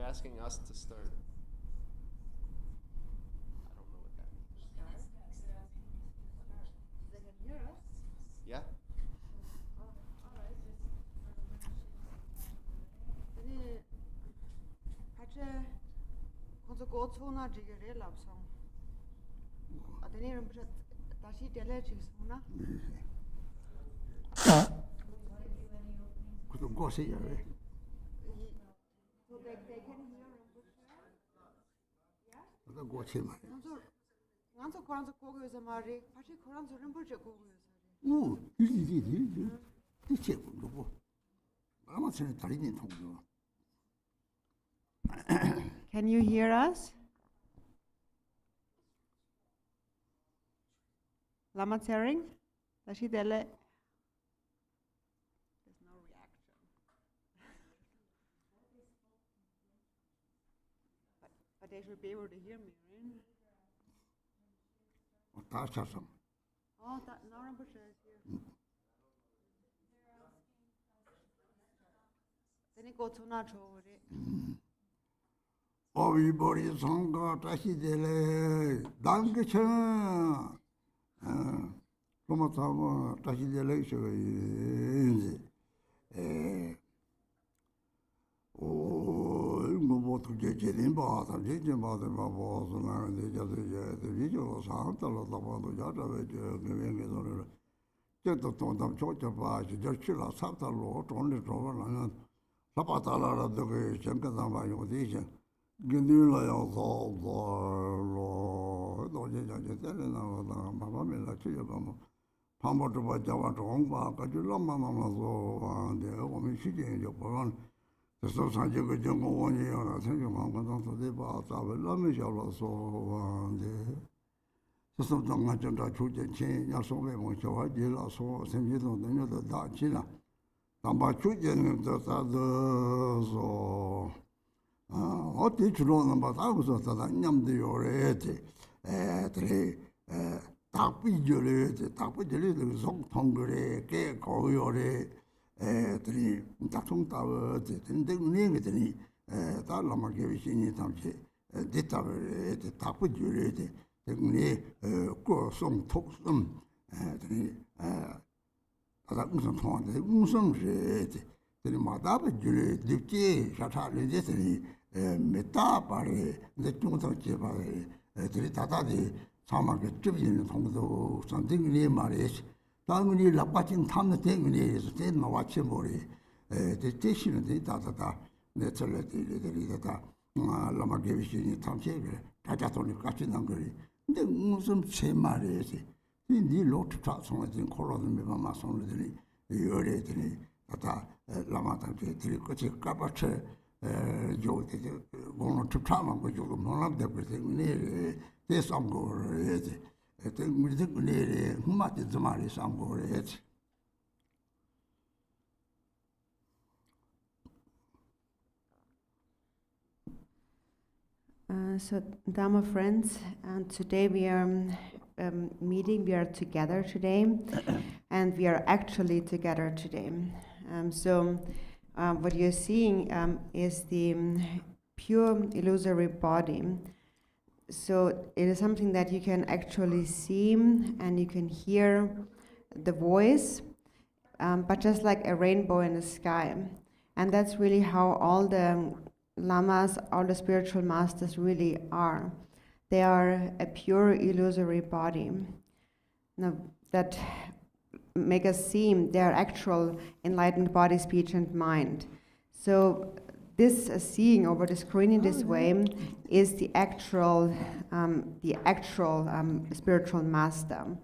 asking us to start. I don't know what that means. They can hear us? Yeah? Konzo gotsuna jigere lapsong. Adeni Rinpoche dashi dele jigsuna. Kuto gosi yare. So they can hear Rinpoche. Yeah? Kuto gosi ma. Nganzo koranzo kogoyosa mari, pachi koranzo Rinpoche kogoyosa. Di. Di cheku lupo. Ama tsene tarini tongyo. Can you hear us? Lama Tsering? Dashi dele. There's no reaction. But they should be able to hear me, right? Tashasam. Oh, that now Rinpoche is here. Then he go to Nacho. Everybody sanga tashi dele dankecha. Como tava tashi dele shoyi. Ngo to je den ba ta je ba de ba bo so na de ja de video sa ta lo ta ba do ja ta ve je ge so le. Je to ta cho cha ba je chi la sa ta lo to le to ba na. La pa ta la de ge chen ka ba yo de je. Genu la ya so lo do je ja je de na ba ba me la chi ya ba mo. Pa mo to ba ja wa to ba ka ju la ma so ba de wo mi shi je yo ba. So sanjay ko jungo woni ora sanjay ma ko to de ba ta ba la me xiao lo so wa de so dong ma zhen da chu jian qian ya so wei mo xiao wa ji la so sanjay dong de de da ji la dang ba chu jian de da de so o de chu lo na ba da bu so da nyam de yo re de de da bi jo le de so tong ge ge ko yo re 들이 작동 따워 된된 내게들이 달라마 계시니 담시 데이터를 답을 줄여야 돼. 때문에 고송 톡음 들이 아다 무슨 통한데 무슨 제 들이 마다be 줄여 딥게 샤타를 제들이 메타 바레 이제 좀더 제바 들이 다다디 사막에 좁이는 통도 선생님이 말이지. 당연히 라빠진 탐는 때문에서 된 나와치 머리 대신에 다다다 내철레들이다 라마게비시니 탐체를 다자도니 같이 난 거리 근데 무슨 제 말이지 이 로트 차송의 콜로는 매번 마송들이 요래들이 다다 라마한테 같이 까바체 요데 고노 춥차만 거 조금 몰랍데 그랬더니 대상거를 So, Dharma friends, and today we are meeting, we are together today, and we are actually together today. What you're seeing is the pure illusory body. So it is something that you can actually see and you can hear the voice, but just like a rainbow in the sky. And that's really how all the lamas, all the spiritual masters really are. They are a pure illusory body. Now, that make us see their actual enlightened body, speech, and mind. So this seeing over the screen in this way is the actual spiritual master.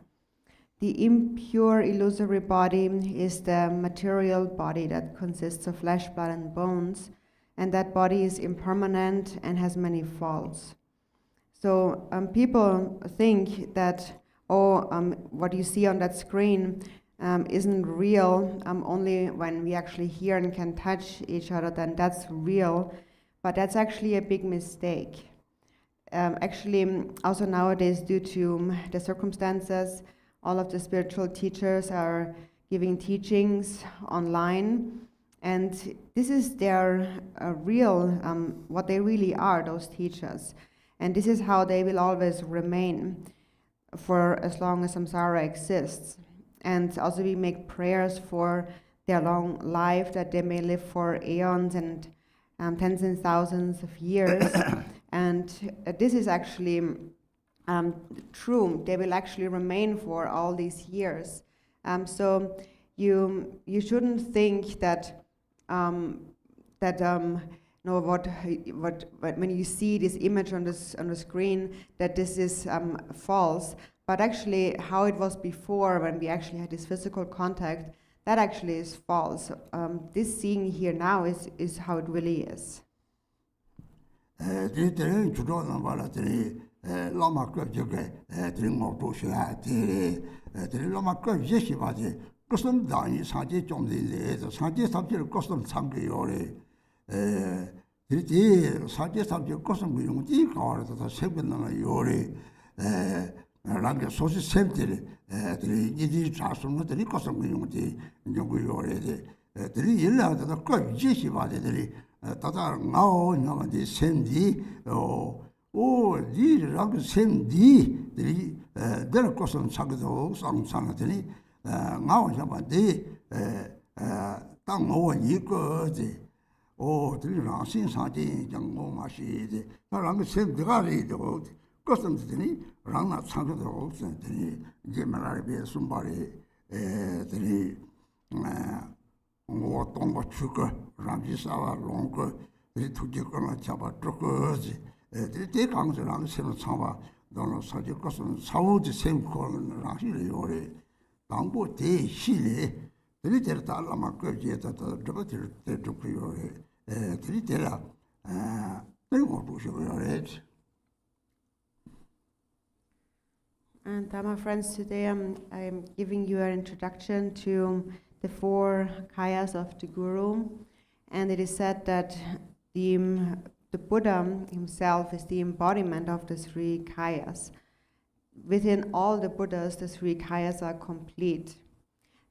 The impure illusory body is the material body that consists of flesh, blood, and bones, and that body is impermanent and has many faults. So people think that what you see on that screen isn't real, only when we actually hear and can touch each other, then that's real. But that's actually a big mistake. Actually, also nowadays, due to the circumstances, all of the spiritual teachers are giving teachings online, And this is their real, what they really are, those teachers. And this is how they will always remain for as long as samsara exists. And also we make prayers for their long life, that they may live for aeons and tens and thousands of years. And this is actually true. They will actually remain for all these years. So you shouldn't think that when you see this image on the screen, that this is false. But actually, how it was before, when we actually had this physical contact, that actually is false. This seeing here now is how it really is. Rangi sosi semtiri, tiri yidi chasuma tiri kosam kuyungti nyungu yore de, tiri yilla tata kwa jishi bade tiri tata ngao nyamadi semdi, di rangi semdi tiri dera kosam chagdo samsana tiri ngao nyamadi tang owa yiko de, tiri rangsin sanji jango mashi de, rangi semdi gari de custom tini rangna changdo option tini jemalari sumbari tini ngo tongba chuka ramji sawa longko tini tuji kona chaba trokozi tini te kangzi rang sema chamba dono saji custom sawoji sem kon rangshi le yore tangbo te shile tini tera ta lama ko jeta ta droba tira te troku yore tini tera tini ngo pusho yore. And my friends, today I'm giving you an introduction to the 4 kayas of the Guru. And it is said that the Buddha himself is the embodiment of the 3 kayas. Within all the Buddhas, the 3 kayas are complete.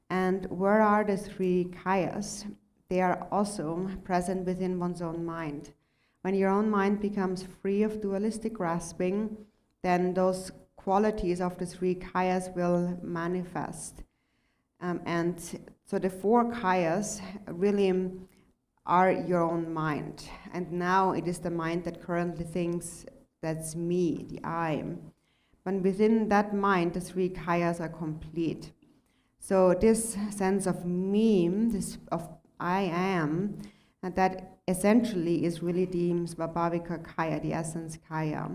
And where are the 3 kayas? They are also present within one's own mind. When your own mind becomes free of dualistic grasping, then those qualities of the 3 kayas will manifest. And so the 4 kayas really are your own mind. And now it is the mind that currently thinks that's me, the I. But within that mind, the 3 kayas are complete. So this sense of me, this of I am, and that essentially is really the Svabhavika kaya, the essence kaya.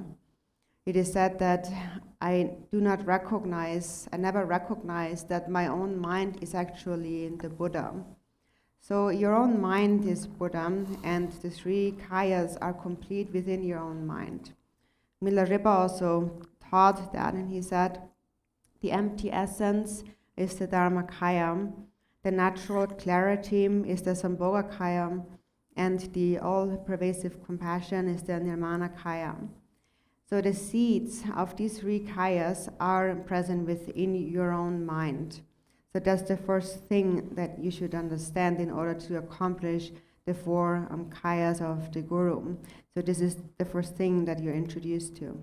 It is said that I never recognize that my own mind is actually the Buddha. So your own mind is Buddha, and the 3 kayas are complete within your own mind. Milarepa also taught that, and he said, the empty essence is the Dharmakaya, the natural clarity is the Sambhogakaya, and the all-pervasive compassion is the Nirmanakaya. So the seeds of these 3 kayas are present within your own mind. So that's the first thing that you should understand in order to accomplish the 4 kayas of the Guru. So this is the first thing that you're introduced to.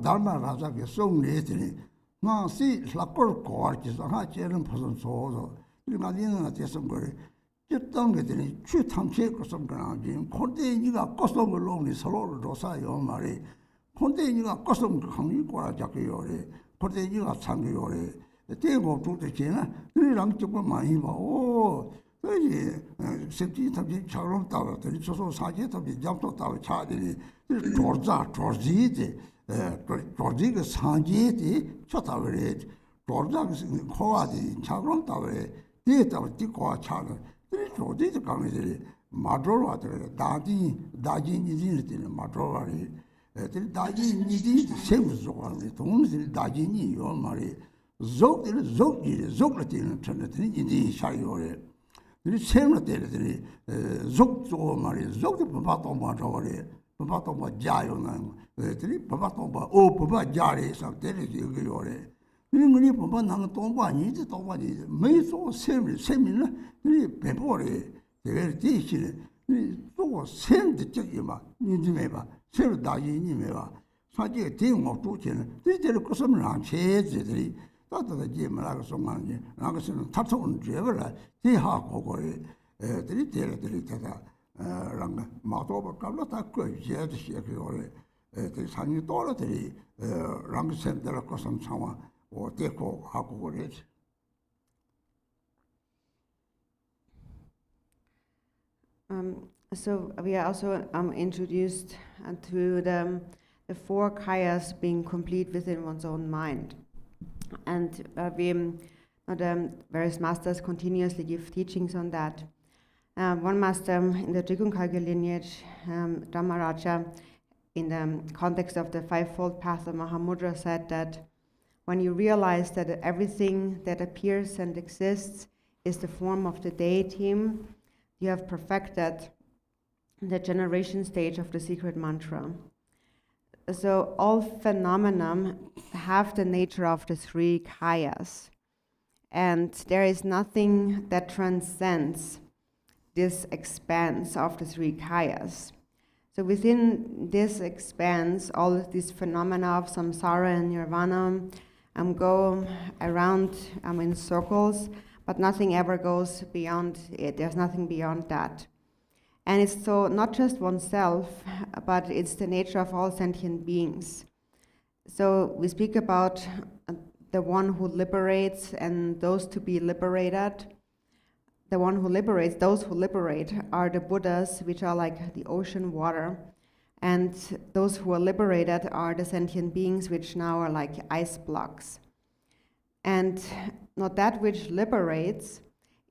Dharma Raja ke song le tini na si lakor kor ki sa ha cheren phoson so so ni ma din na te song gore chitang ke tini chu tham che ko song kana jin khonte ni ga ko song lo ni solo ro sa yo ma re khonte ni ga ko song khang ni ko ra ja ke yo re khonte ni ga chang yo re te go tu te che na ni rang chu ko ma hi ba o Septi tabji chagrom tawa, tani choso saje tabji jamto tawa chaadini, torzi ke sanje di chatawa re, torza ke kowa di chagrom tawa re, di tawa di kowa chaadini, tani torzi di kange dili, madrolwa tere, daji nidini dili madrolwa re, tani daji nidini di sem zogwa re, toni dili daji ni yo ma re, zog dili zog la dili tani nidini sha yo re, 이 셈을 족조 말이 족도 바바동바 저거래 바바동바 자요는 들이 바바동바 오 바바 자리에서 때리 이거래 이거니 바바 나는 동바니지 동바니 매소 셈이는 이 배보래 되게 뒤시네 이 또 셈도 저기 막 니지매 봐 셈을 다이니매 봐 사실 대응을 두지는 이제를 것을 안 체제들이 따뜻하게 지말하고 송만이 나가서는 탑송은 죄벌라 대하고 거리 들이 되다 랑 마도바 깔라다 그 제도 시작이거래 산이 떨어들이 랑 센터를 것은 상황 어때고 하고 그래. So we are also introduced to the four kayas being complete within one's own mind. And various masters continuously give teachings on that. One master in the Jigungkagya lineage, Dhammaraja, in the context of the fivefold path of Mahamudra, said that when you realize that everything that appears and exists is the form of the deity, you have perfected the generation stage of the secret mantra. So all phenomena have the nature of the three kayas, and there is nothing that transcends this expanse of the three kayas. So within this expanse, all of these phenomena of samsara and nirvana go around in circles, but nothing ever goes beyond it. There's nothing beyond that. And it's so not just oneself, but it's the nature of all sentient beings. So we speak about the one who liberates and those to be liberated. The one who liberates, those who liberate are the Buddhas, which are like the ocean water. And those who are liberated are the sentient beings, which now are like ice blocks. And not that which liberates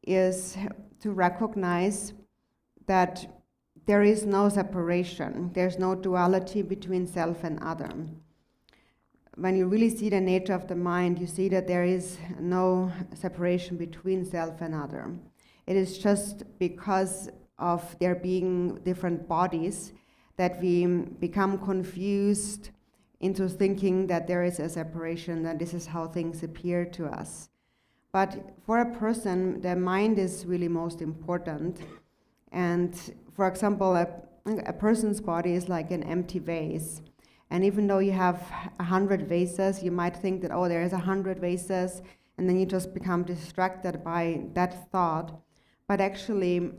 is to recognize that there is no separation, there's no duality between self and other. When you really see the nature of the mind, you see that there is no separation between self and other. It is just because of there being different bodies that we become confused into thinking that there is a separation, that this is how things appear to us. But for a person, the mind is really most important. And for example, a person's body is like an empty vase. And even though you have 100 vases, you might think that, oh, there is 100 vases, and then you just become distracted by that thought. But actually,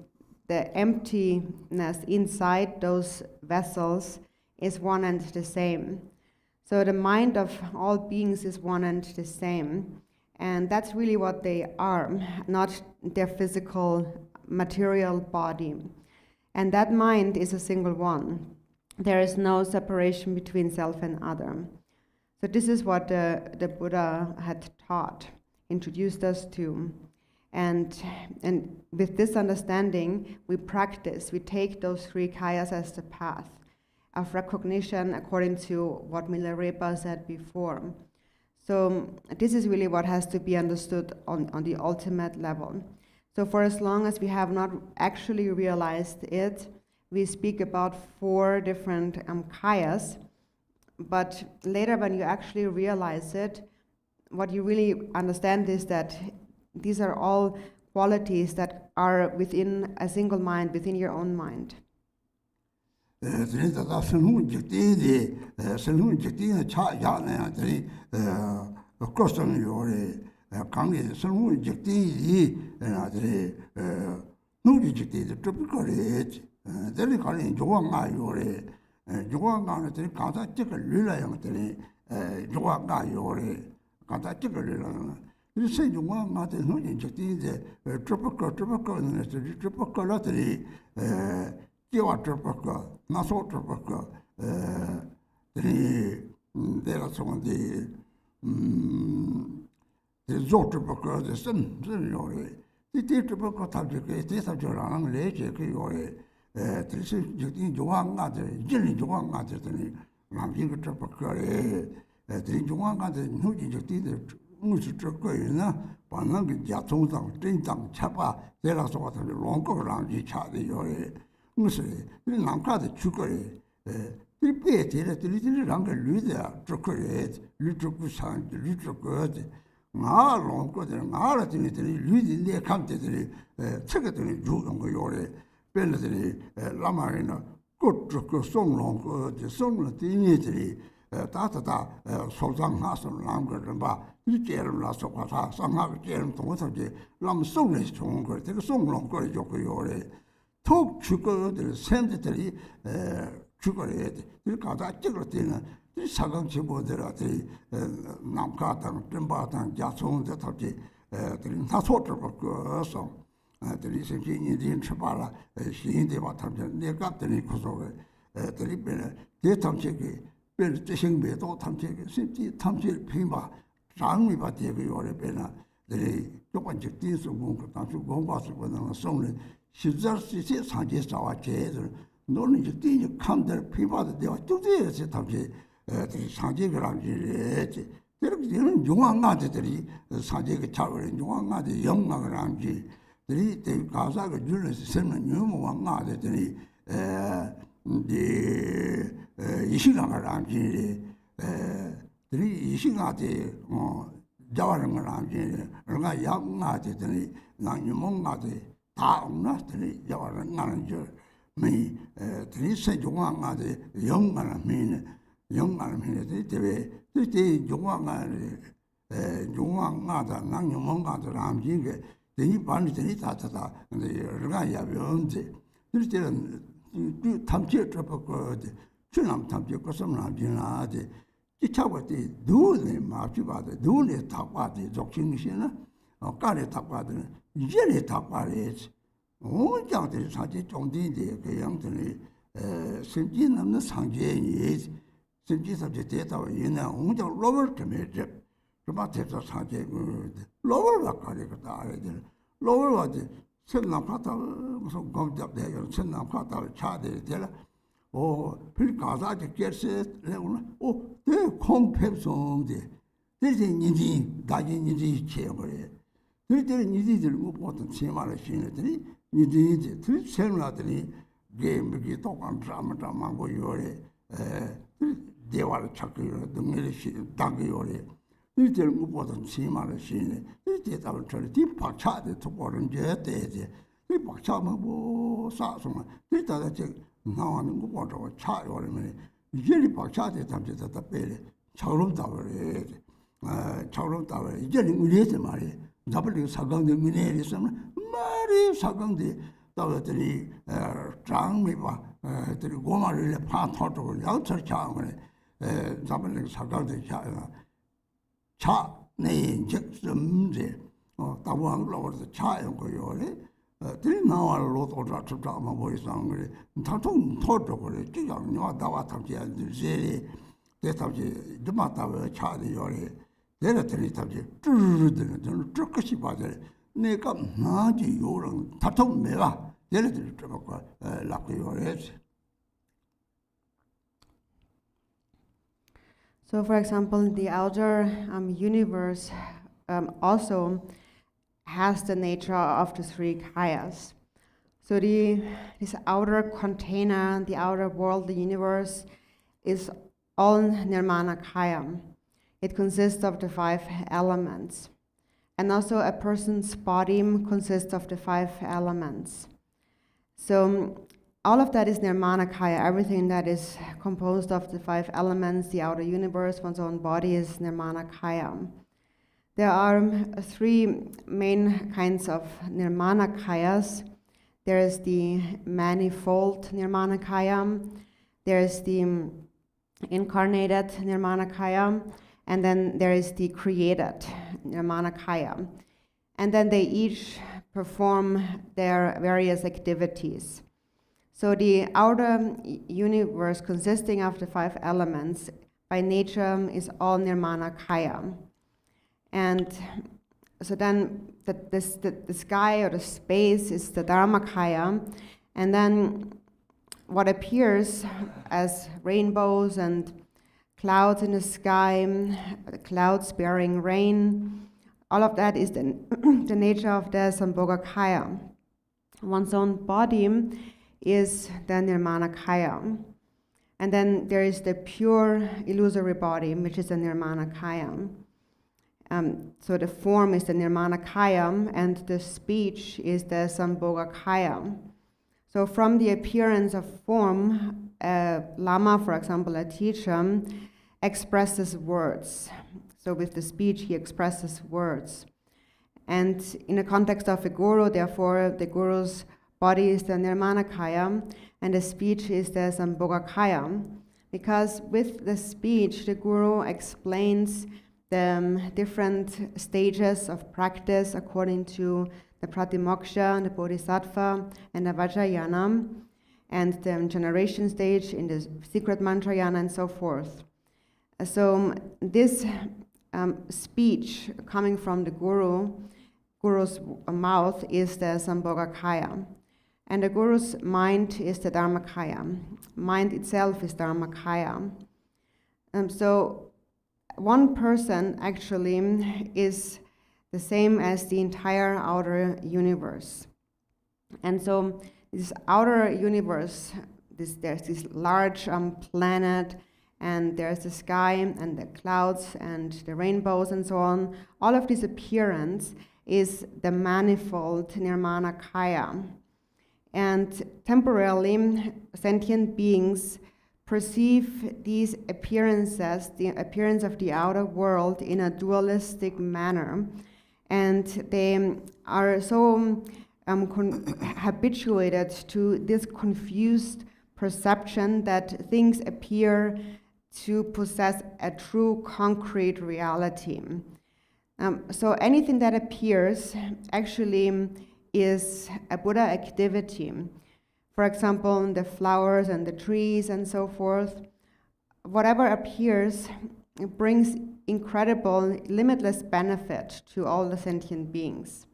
the emptiness inside those vessels is one and the same. So the mind of all beings is one and the same. And that's really what they are, not their physical material body. And that mind is a single one. There is no separation between self and other. So this is what the Buddha had taught, introduced us to. And with this understanding, we practice, we take those three kayas as the path of recognition according to what Milarepa said before. So this is really what has to be understood on the ultimate level. So for as long as we have not actually realized it, we speak about four different kayas, but later when you actually realize it, what you really understand is that these are all qualities that are within a single mind, within your own mind. 무수적거이나 반응이 야통상 진당 차바 내라서 같은 롱거랑 차대 요래 무슨 이 남카도 죽거리 이 배들이 들이랑 그 류다 죽거리 류죽구상 류죽거지 나 롱거들 나라 들이들이 류진데 감대들이 책들이 죽은 거 요래 벨들이 라마리나 꽃죽고 송롱거 송을 띠니들이 다다다 소장하서 남거를 봐 이제를 나서 가서 상하게 제일 동서지 남 송을 좋은 거 되게 송롱 거 좋고 요래 톡 죽거들 샌드들이 죽어야 돼. 이 가다 찍을 때는 이 사강 지보들한테 남가당 전바당 자송들 답지 들이 다 소टर 거서 들이 생기니 진 쳐봐라 신인데 같은 내가 들이 구속에 들이 배는 대탐책이 별 뜻생배도 탐책이 쉽지 탐책 피마 장미 받게 요래 배나 들이 조금씩 뒤서 공부 당시 공부하서 보는 송을 실자시세 상계 자와 제들 너는 이제 뒤에 감들 피바도 되어 뚝대에서 답지 상계를 이렇게 되는 용왕가들이 상계가 차거리 용왕가들 영광을 함지 들이 가사가 줄에서 설명 용왕가들이 이 시간을 함지 들이 이 시간에 자와는 걸 함지 얼마 양가들이 낭유몽가들 다 없나들이 자와는 나는 줄 미 드리세 용왕가데 영만을 미네 되게 되게 용왕가다 낭용왕가다 남진게 되니 반이 되니 다다다 근데 여러가 야병제 들때는 탐지에 접고 주남 탐지 것을 남진하데 기차고때 누네 마주바데 누네 탁바데 적신이시나 까레 탁바데 이제네 탁바레지 장들이 사실 종딘데 그 양들이 심지 남는 상계니 심지 sabje teta yina unja lower committee ruma teta saje lower la kare ka ta re lower wa de senna pata so gom jab de yo senna pata cha de la o pil kaza ke kerse le una o de compensation de de ni da ni che gore de ni 뭐 보통 세마를 신들이 니들이 들 세마들이 게임이 똑같은 드라마고 요래 대화를 찾고 등을 당기 요래 이들 뭐 보통 세마를 신네 이때 답을 처리 뒷박차도 토벌은 제 때지 이 박차면 뭐 사소만 일단 저 나오는 거 보고 차 요래면 이제 박차도 담지다 빼래 처럼 답을 처럼 답을 이제 우리한테 말이야 잡을 사강의 민해를 쓰면 말이 사강대 따라들이 장미바 들이 고마를 파토를 양철 장을 잡을 사강대 차내 적점제 따보한으로 차연 거요래 들이 나와로 도자 잡자마 보이상 그래 다통 토도를 지장녀 다와 탐지 안들지 대탑지 드마타가 차리 요래 내려들이 답지 쭈르드는 저는 쭈끗이 봐야 내가 나지 요런 다통 매가 내려들이 쭈먹고 라고 요래지. So, for example, the outer universe also has the nature of the three kayas. So, this outer container, the outer world, the universe, is all nirmana kaya. It consists of the 5 elements. And also a person's body consists of the 5 elements. So all of that is nirmanakaya. Everything that is composed of the 5 elements, the outer universe, one's own body is nirmanakaya. There are 3 main kinds of nirmanakayas. There is the manifold nirmanakaya. There is the incarnated nirmanakaya. And then there is the created nirmanakaya. And then they each perform their various activities. So the outer universe consisting of the 5 elements by nature is all nirmanakaya. And so then the sky or the space is the dharmakaya. And then what appears as rainbows and clouds in the sky, the clouds bearing rain. All of that is the, the nature of the Sambhogakaya. One's own body is the Nirmanakaya. And then there is the pure illusory body, which is the Nirmanakaya. So the form is the Nirmanakaya, and the speech is the Sambhogakaya. So from the appearance of form, a Lama, for example, a teacher, expresses words. So with the speech, he expresses words. And in the context of a guru, therefore, the guru's body is the Nirmanakaya, and the speech is the Sambhogakaya. Because with the speech, the guru explains the different stages of practice according to the Pratimoksha, the Bodhisattva, and the Vajrayana, and the generation stage in the secret mantrayana, and so forth. So this speech coming from the guru's mouth is the Sambhogakaya. And the guru's mind is the Dharmakaya. Mind itself is Dharmakaya. So one person actually is the same as the entire outer universe. And so this outer universe, there's this large planet, and there's the sky and the clouds and the rainbows and so on. All of this appearance is the manifold Nirmanakaya. And temporarily, sentient beings perceive these appearances, the appearance of the outer world, in a dualistic manner. And they are so habituated to this confused perception that things appear to possess a true concrete reality. So anything that appears actually is a Buddha activity. For example, the flowers and the trees and so forth. Whatever appears brings incredible, limitless benefit to all the sentient beings.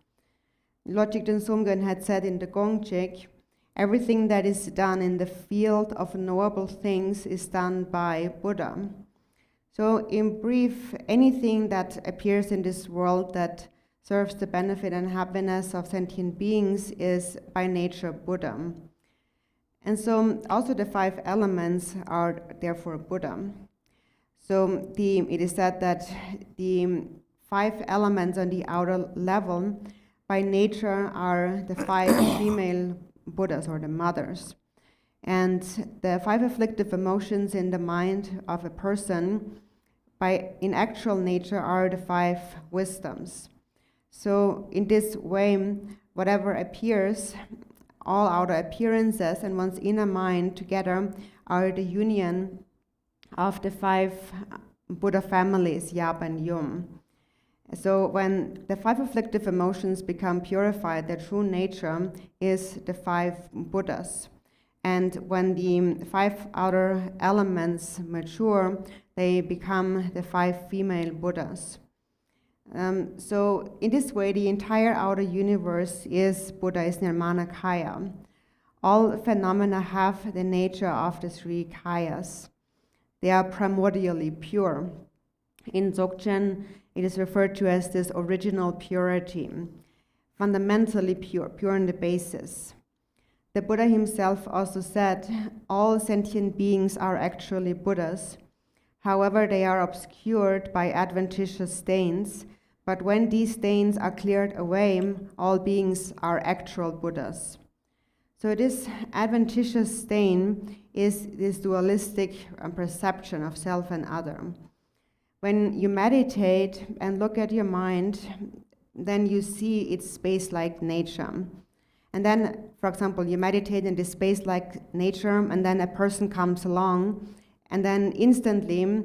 Lord Jigten Sumgön had said in the Gongchik, everything that is done in the field of knowable things is done by Buddha. So in brief, anything that appears in this world that serves the benefit and happiness of sentient beings is by nature Buddha. And so also the 5 elements are therefore Buddha. So it is said that the 5 elements on the outer level by nature are the 5 female Buddhas, or the mothers. And the 5 afflictive emotions in the mind of a person in actual nature are the 5 wisdoms. So in this way, whatever appears, all outer appearances and one's inner mind together are the union of the 5 Buddha families, Yap and Yum. So when the 5 afflictive emotions become purified, their true nature is the 5 Buddhas. And when the 5 outer elements mature, they become the 5 female Buddhas. So in this way, the entire outer universe is Buddha, is Nirmanakaya. All phenomena have the nature of the 3 kayas. They are primordially pure. In Dzogchen, it is referred to as this original purity, fundamentally pure, pure in the basis. The Buddha himself also said, all sentient beings are actually Buddhas. However, they are obscured by adventitious stains, but when these stains are cleared away, all beings are actual Buddhas. So this adventitious stain is this dualistic perception of self and other. When you meditate and look at your mind, then you see its space-like nature. And then, for example, you meditate in this space-like nature, and then a person comes along, and then instantly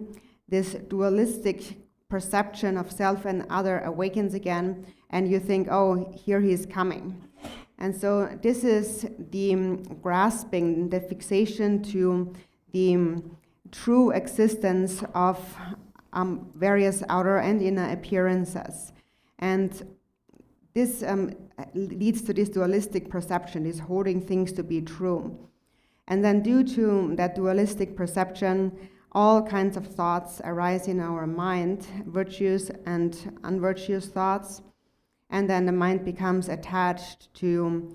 this dualistic perception of self and other awakens again, and you think, oh, here he is coming. And so this is the grasping, the fixation to the true existence of various outer and inner appearances. And this leads to this dualistic perception, this holding things to be true. And then due to that dualistic perception, all kinds of thoughts arise in our mind, virtuous and unvirtuous thoughts, and then the mind becomes attached to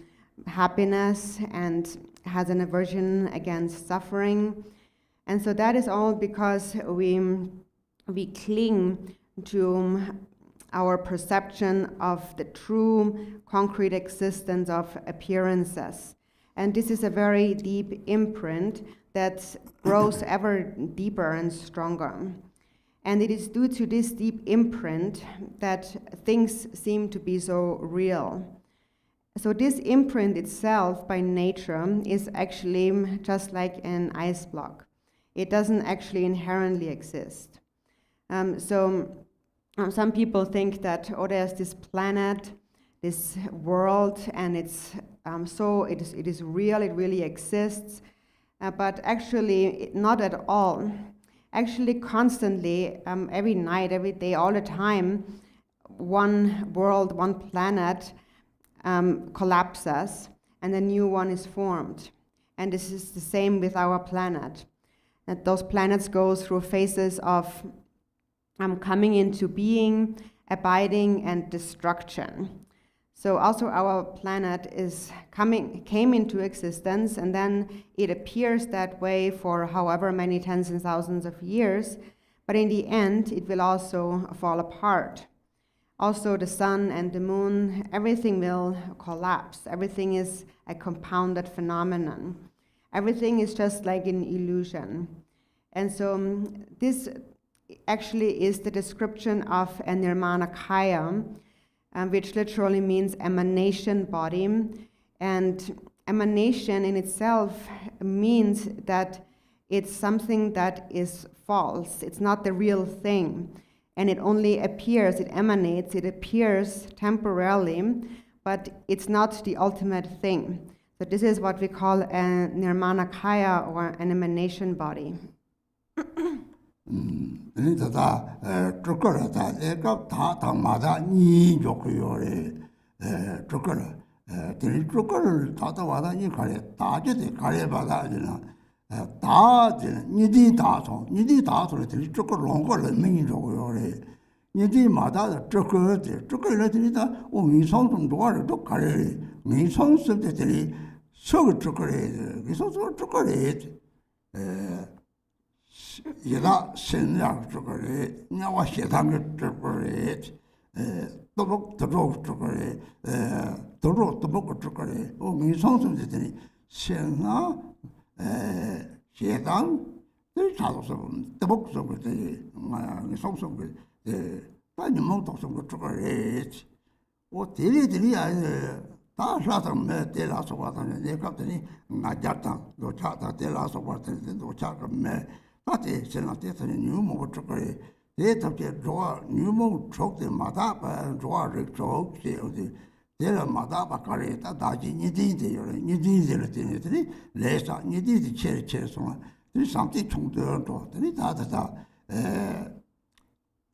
happiness and has an aversion against suffering. And so that is all because we cling to our perception of the true concrete existence of appearances. And this is a very deep imprint that grows ever deeper and stronger. And it is due to this deep imprint that things seem to be so real. So this imprint itself by nature is actually just like an ice block. It doesn't actually inherently exist. Some people think that, oh, there's this planet, this world, and it is real, it really exists, but actually not at all. Actually, constantly, every night, every day, all the time, one world, one planet collapses, and a new one is formed. And this is the same with our planet. And those planets go through phases of coming into being, abiding, and destruction. So also our planet came into existence, and then it appears that way for however many tens and thousands of years, but in the end it will also fall apart. Also the sun and the moon, everything will collapse. Everything is a compounded phenomenon. Everything is just like an illusion. And so this actually is the description of a Nirmanakaya, which literally means emanation body. And emanation in itself means that it's something that is false. It's not the real thing. And it only appears, it emanates, it appears temporarily, but it's not the ultimate thing. So this is what we call a Nirmanakaya, or an emanation body. yada senyak chukare, nyawa shetanga chukare, tobok tobok chukare, tobok chukare, o misong de sena shetang, de chado tobok de misong de tanimong chukare, o tili ta shatang me de la sowatan de kapteni ngajatang do chata de la sowatan do chaka me Pate senate new mo chokare de tapje draw new mo chok de mata pa draw re chok se de la mata pa kare ta daji ni de yore ni de le le sa ni de che so de samti chung de do de da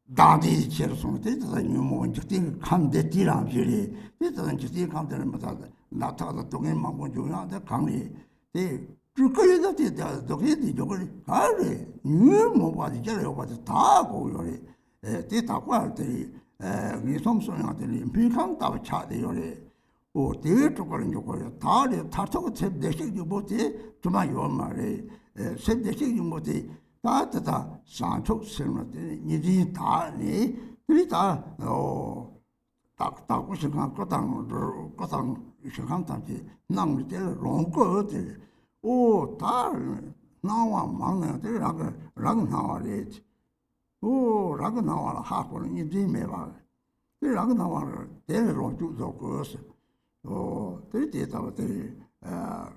da di che so de da new mo chok kan de ti ram jiri de da ji kan de mata na ta da dong ma mo ju ya de kang li de 그거에다 대다 도게디 저걸 아래 뉴모 바디 저래 바디 다 고요래 대다 과할때 미성소한테 비강 다 차대 요래 오 대쪽을 저걸 다래 타토고 셋 대식이 못해 좀만 요 말에 셋 대식이 못해 다다 산촉 설명데 니지 다니 그리 딱 생각 거당 생각 담지 남을 때 롱거들 오, 다 나와 막내 들라가 나와래. 오, 라가 나와라 하고는 이제 매봐. 라가 나와라. 대로 주도 거스. 오, 들이대다 들이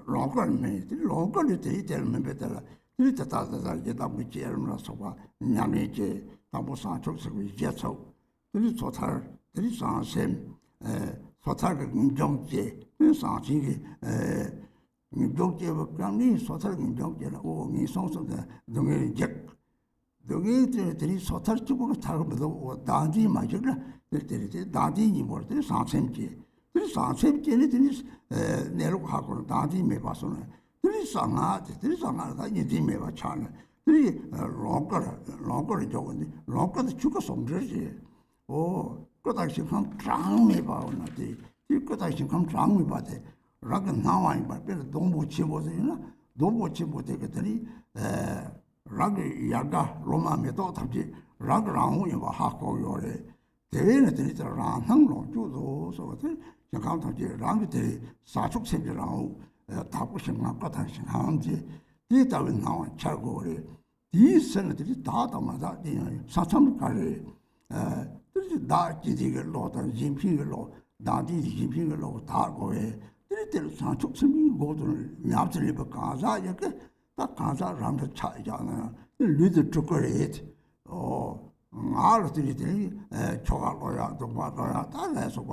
롱건매. 롱건이 들이대면 배달라. 들이다다다 이제 나무 제르면서 봐. 냠이제 나무 산쪽서 이제서. 들이 좋다. 들이 산셈. 소타가 인정제. 산지기 민족제법 강리 소탈 민족제라 오 민성성의 동의 적 동의들이 소탈 쪽으로 타고도 다지 맞을라 들들이 다지니 뭐들 상sem제 그 상sem제는 들이 내로 하고 다지 매봐서는 들이 상하다 이제 매봐 차는 이 롱거를 저거니 롱거도 죽어 som들지 그다시 한 장미 봐오나지 이 그다시 한 장미 봐대 락은 나와인 봐 그래서 너무 치보세요나 너무 치보되거든이 락이 야가 로마메도 답지 락랑이 봐 하고 요래 대회는 들이더라 항로 주도 소들 잠깐 답지 락이 사축 생기라고 답고 생각 같은 생각지 이 답은 나와 차고래 이 선들이 다다마다 사참까지 다 지디를 로던 진핑을로 다디 진핑을로 다고에 들들 사축심이 고들 냐들이 가자 이렇게 딱 가자 람도 차이잖아 리드 쪽거리 알들이 초가로야 동화로야 다래서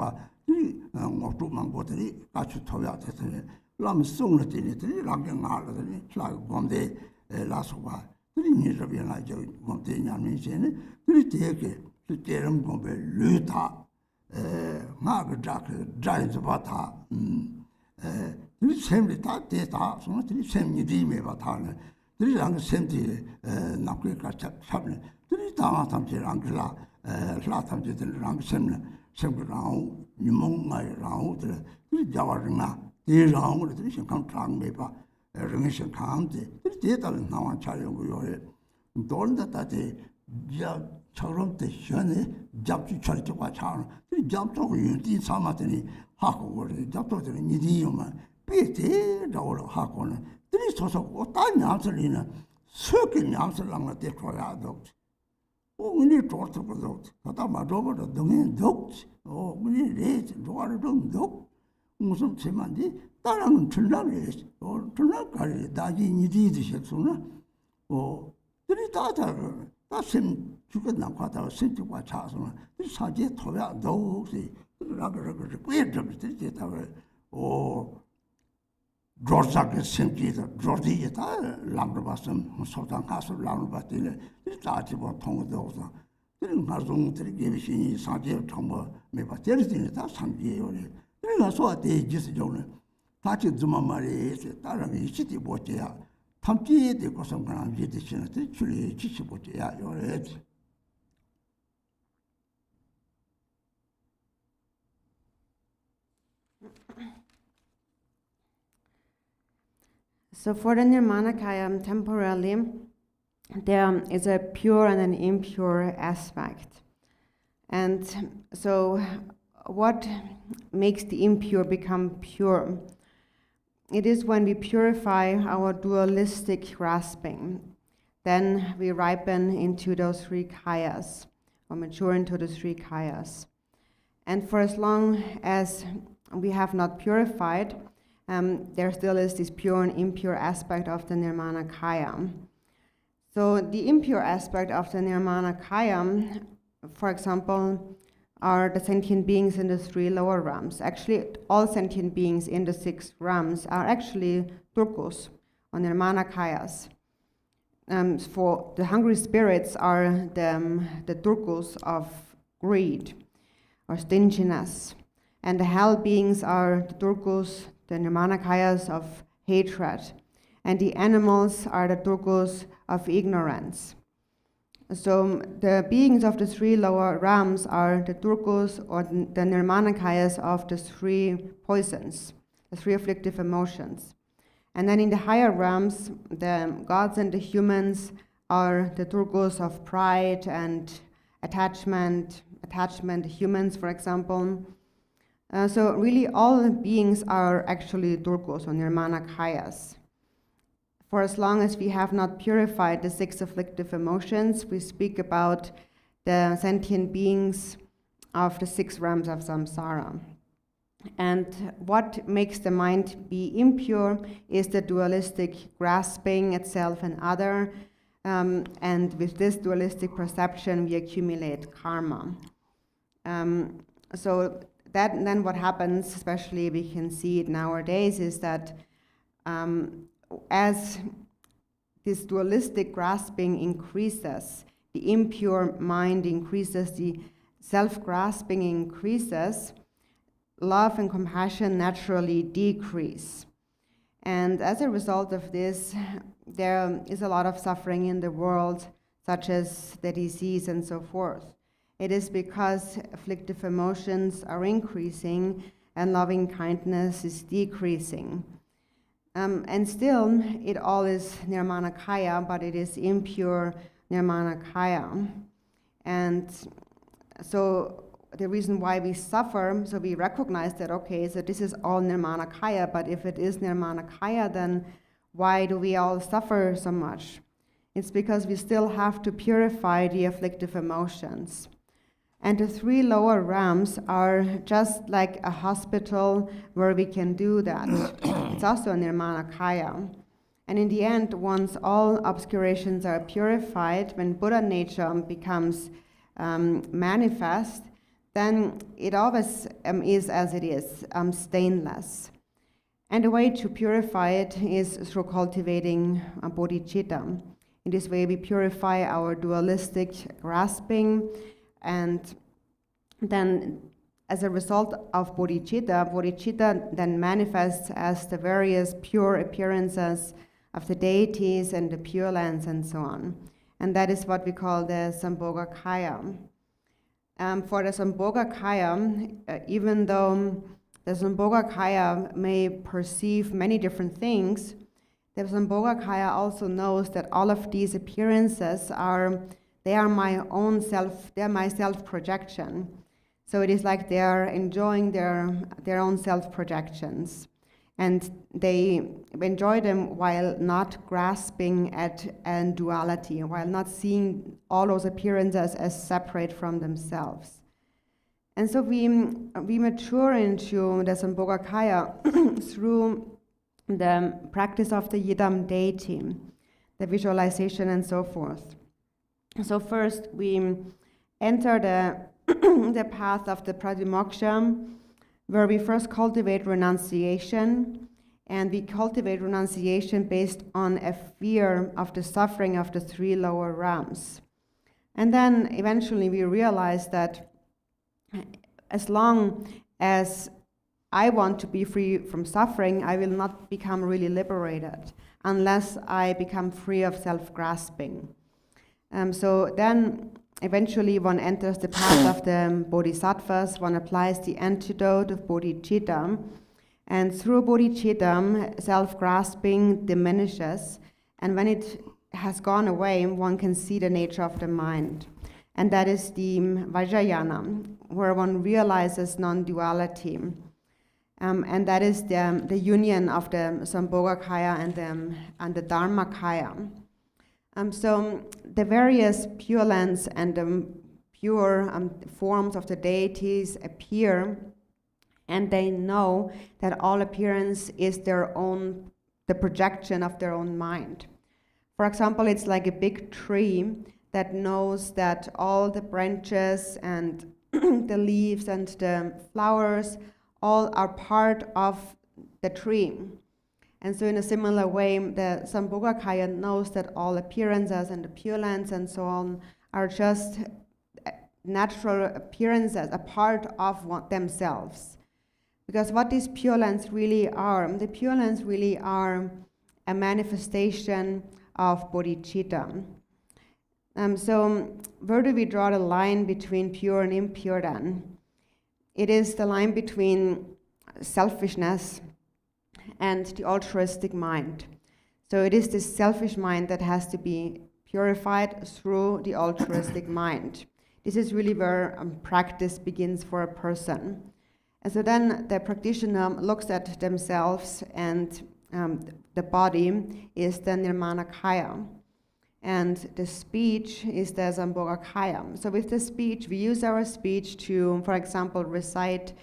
이 뭐도만 보더니 같이 토야 됐더니 람 송을 때리더니 람경 알더니 slag bom데 라소바 들이니르비나 저 bom데냐면은 들이 되게 때름 bombe 루타 마그 자크 자이즈 바타 들이 셈리 다 대다 손을 들이 셈니 디메 바타네 들이랑 셈디 나크가 잡네 들이 다 담지랑 그라 라탐지들랑 셈네 셈그라우 니몽마이라우 들이 자와르나 이랑으로 들이 생각 장매 봐 르미션 감데 대다는 나와 촬영고요. 돈다다데 야 처럼 때 전에 잡지 철저가 차는 잡도 유디 삼아더니 하고 그래 잡도들이 니디요만 비대라고 하고는 들이 소속 어떤 냠슬이는 석이 냠슬랑을 때 줘야도 우리 조르도 그다 맞아버려 등에 덕 우리 레지 노아를 덕 무슨 제만디 다른 전략이 전략가리 다지 니디드 색소나 들이 다셈 죽었나 과다 생각과 차서나 사제 토야 너지 라그라그 꽤좀 들지다고 조사게 생기다 조디다 람르바선 소장 가서 람르바티네 다지고 통도서 그런 가정들이 계시니 사제 정보 매바 때리는 다 상기요네 그래서 소아대 지스죠는 같이 좀 말이 다른 이치디 보지야 탐지에 되고 성관한 비디시는 줄이 지치 보지야 요래. So for the Nirmanakaya, temporarily, there is a pure and an impure aspect. And so what makes the impure become pure? It is when we purify our dualistic grasping. Then we ripen into those three kayas, or mature into the three kayas. And for as long as we have not purified, there still is this pure and impure aspect of the Nirmanakaya. So the impure aspect of the Nirmanakaya, for example, are the sentient beings in the three lower realms. Actually, all sentient beings in the 6 realms are actually turkus, or Nirmanakayas. For the hungry spirits are the turkus of greed, or stinginess. And the hell beings are the turkus, the Nirmanakayas of hatred. And the animals are the turkus of ignorance. So the beings of the 3 lower realms are the turkus, or the Nirmanakayas of the 3 poisons, the 3 afflictive emotions. And then in the higher realms, the gods and the humans are the turkus of pride and attachment, humans, for example. So really all beings are actually turkus, or Nirmanakayas. For as long as we have not purified the 6 afflictive emotions, we speak about the sentient beings of the 6 realms of samsara. And what makes the mind be impure is the dualistic grasping at self and other, and with this dualistic perception we accumulate karma. So that then what happens, especially we can see it nowadays, is that as this dualistic grasping increases, the impure mind increases, the self-grasping increases, love and compassion naturally decrease. And as a result of this, there is a lot of suffering in the world, such as the disease and so forth. It is because afflictive emotions are increasing and loving kindness is decreasing. And still, it all is Nirmanakaya, but it is impure Nirmanakaya. And so the reason why we suffer, so we recognize that, okay, so this is all Nirmanakaya, but if it is Nirmanakaya, then why do we all suffer so much? It's because we still have to purify the afflictive emotions. And the 3 lower realms are just like a hospital where we can do that. It's also a Nirmanakaya. And in the end, once all obscurations are purified, when Buddha nature becomes manifest, then it always is as it is, stainless. And the way to purify it is through cultivating bodhicitta. In this way, we purify our dualistic grasping, and then as a result of bodhicitta then manifests as the various pure appearances of the deities and the Pure Lands and so on. And that is what we call the Sambhogakaya. For the Sambhogakaya, even though the Sambhogakaya may perceive many different things, the Sambhogakaya also knows that all of these appearances are my own self, they're my self-projection. So it is like they're enjoying their own self-projections. And they enjoy them while not grasping at duality, while not seeing all those appearances as separate from themselves. And so we mature into the Sambhogakaya through the practice of the Yidam deity, the visualization and so forth. So first we enter the path of the pratimoksha, where we first cultivate renunciation, and we cultivate renunciation based on a fear of the suffering of the 3 lower realms. And then eventually we realize that as long as I want to be free from suffering, I will not become really liberated unless I become free of self-grasping. So then eventually one enters the path of the bodhisattvas, one applies the antidote of bodhicitta, and through bodhicitta, self-grasping diminishes, and when it has gone away, one can see the nature of the mind. And that is the Vajrayana, where one realizes non-duality. And that is the union of the Sambhogakaya and the Dharmakaya. So the various Pure Lands and the pure forms of the deities appear, and they know that all appearance is the projection of their own mind. For example, it's like a big tree that knows that all the branches and the leaves and the flowers all are part of the tree. And so in a similar way, the Sambhogakaya knows that all appearances and the Pure Lands and so on are just natural appearances, a part of themselves. Because what these Pure Lands really are, the Pure Lands really are a manifestation of bodhicitta. So where do we draw the line between pure and impure then? It is the line between selfishness and the altruistic mind. So it is this selfish mind that has to be purified through the altruistic mind. This is really where practice begins for a person. And so then the practitioner looks at themselves, and the body is the Nirmanakaya, and the speech is the Sambhogakaya. So with the speech, we use our speech to, for example, recite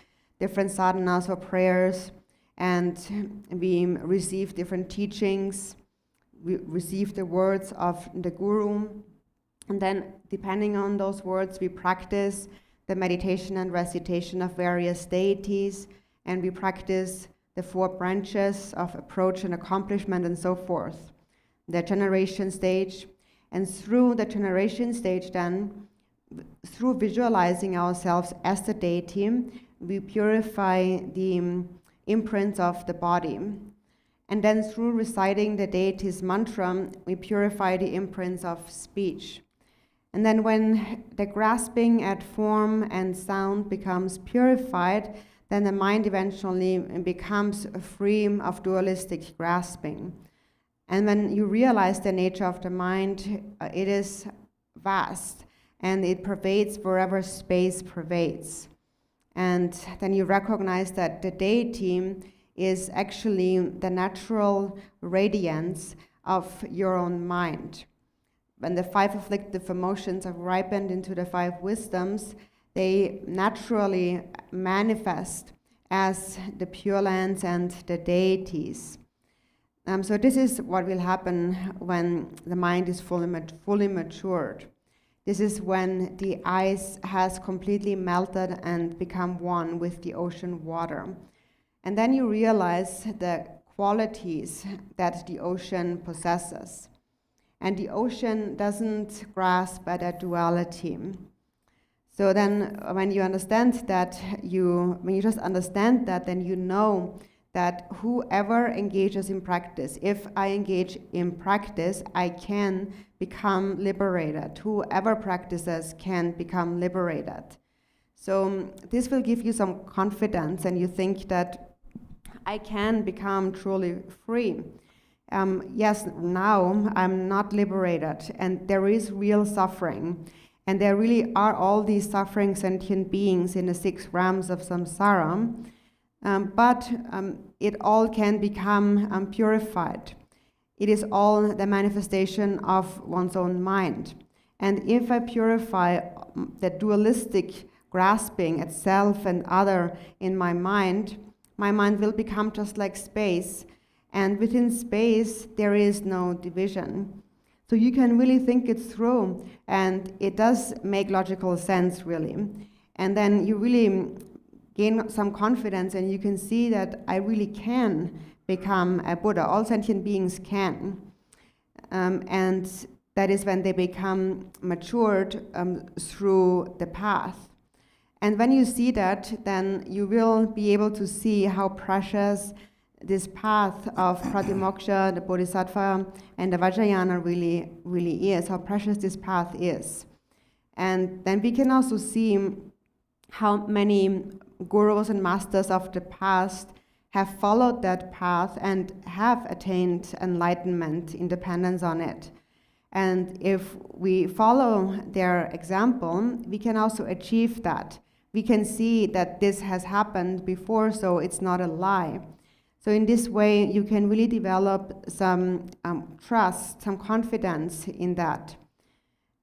different sadhanas or prayers, and we receive different teachings, we receive the words of the Guru, and then depending on those words, we practice the meditation and recitation of various deities, and we practice the 4 branches of approach and accomplishment and so forth. The generation stage, and through the generation stage then, through visualizing ourselves as the deity, we purify the imprints of the body. And then through reciting the deity's mantra, we purify the imprints of speech. And then when the grasping at form and sound becomes purified, then the mind eventually becomes free of dualistic grasping. And when you realize the nature of the mind, it is vast and it pervades wherever space pervades. And then you recognize that the deity is actually the natural radiance of your own mind. When the 5 afflictive emotions are ripened into the 5 wisdoms, they naturally manifest as the Pure Lands and the deities. So this is what will happen when the mind is fully matured. This is when the ice has completely melted and become one with the ocean water. And then you realize the qualities that the ocean possesses. And the ocean doesn't grasp at that duality. So then when you understand that, when you just understand that, then you know that whoever engages in practice, if I engage in practice, I can become liberated. Whoever practices can become liberated. So this will give you some confidence, and you think that I can become truly free. Yes, now I'm not liberated, and there is real suffering. And there really are all these suffering sentient beings in the 6 realms of samsara. But it all can become purified. It is all the manifestation of one's own mind. And if I purify the dualistic grasping at self and other in my mind will become just like space. And within space, there is no division. So you can really think it through, and it does make logical sense, really. And then you really gain some confidence, and you can see that I really can become a Buddha. All sentient beings can. And that is when they become matured through the path. And when you see that, then you will be able to see how precious this path of Pratimoksha, the Bodhisattva, and the Vajrayana really is, how precious this path is. And then we can also see how many gurus and masters of the past have followed that path and have attained enlightenment, independence on it. And if we follow their example, we can also achieve that. We can see that this has happened before, so it's not a lie. So in this way, you can really develop some trust, some confidence in that.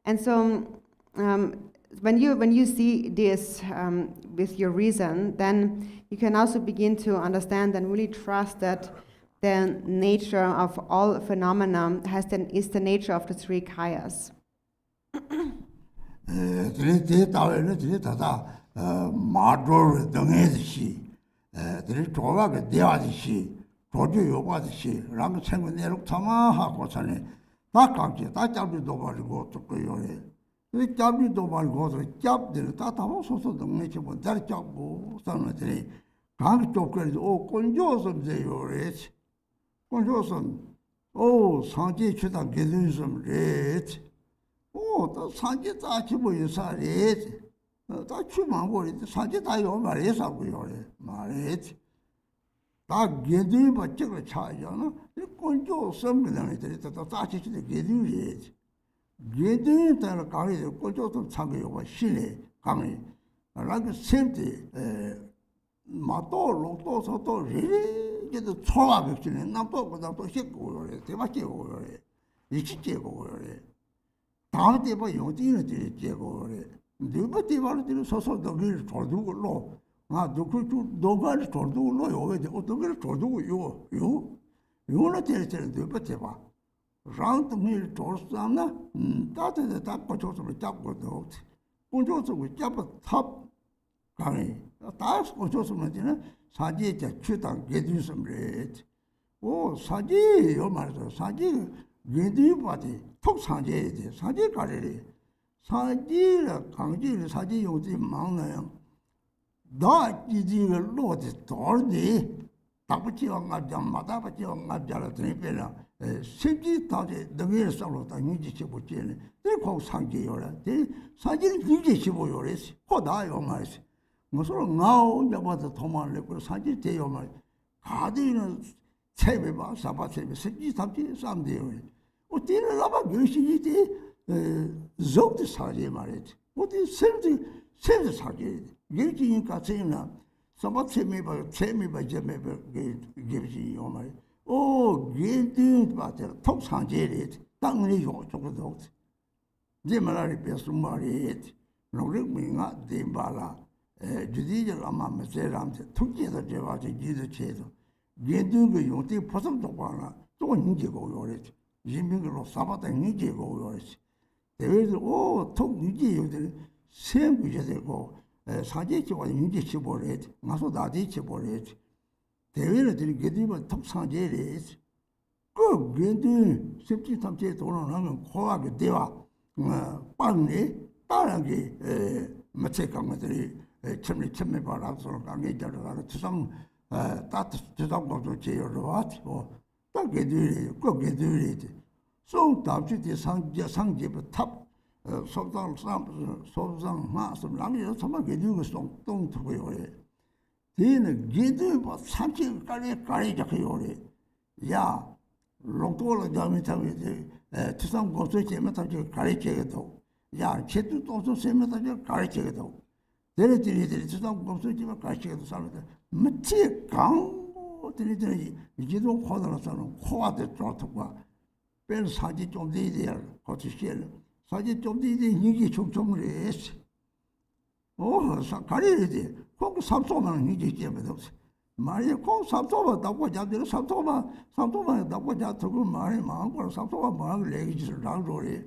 And so when you see this with your reason, then you can also begin to understand and really trust that the nature of all phenomena is the nature of the 3 kayas. 다부지와 납장 마다부지와 납자를 드리면 심지 다제 능을 살로다 인지치 못지네 그리고 상계요라 사진 인지치 보요레스 호다요 말스 무슨 나오 잡아서 도망을 내고 사진 대요 말 가디는 세배바 사바세배 심지 답지 삼대요 어디를 나봐 열심히 저도 사지 말이지 어디 셀드 사지 열심히니까 세나 사바세메바 세메바 제메바 게지 요말 오 게든 바터 톡상제리 땅이 요 저거도 제말이 베스마리 노르미가 데발라 주디절 아마 메세람데 투지에서 제와지 지도체도 게든그 용티 포sam도 봐라 또 인지고 요래지 인민으로 사바다 인지고 요래지 대외에서 오톡 인지 요들 세부제 되고 사제치와 인지치 보래지 마소 나디치 보래지 대외를 들이 게든은 톡상제리 그 게든 셉지 탐제 돌아가면 코하게 되와 빵네 따라게 마체강 것들이 처음에 바라서 강에 들어가서 투상 따뜻 주당도 제여로 왔고 딱게 들이 꼭게 들이 송 답지대 상제부 탑 소장 마스 남이 정말 게들고 송동 두고요 뒤는 게들 뭐 삼치 깔이 잡혀요래 야 롱도를 잡으면 투상 고소 제면 탑지 가르치게도 야 제도 또서 세면 탑지 가르치게도 데레들이 투상 고소 제면 가르치게도 살는데 멋지 강 들이들이 이제도 코너로서는 코아데 좋다고 별 사지 좀 되야 거치실 사지 좀 되야 이게 총총을 했어 가리지 꼭 삼소만 이제 제면도 말이야 꼭 삼소만 나고 잡들 삼소만 나고 잡고 말이 많고 삼소만 말을 내기지를 나로래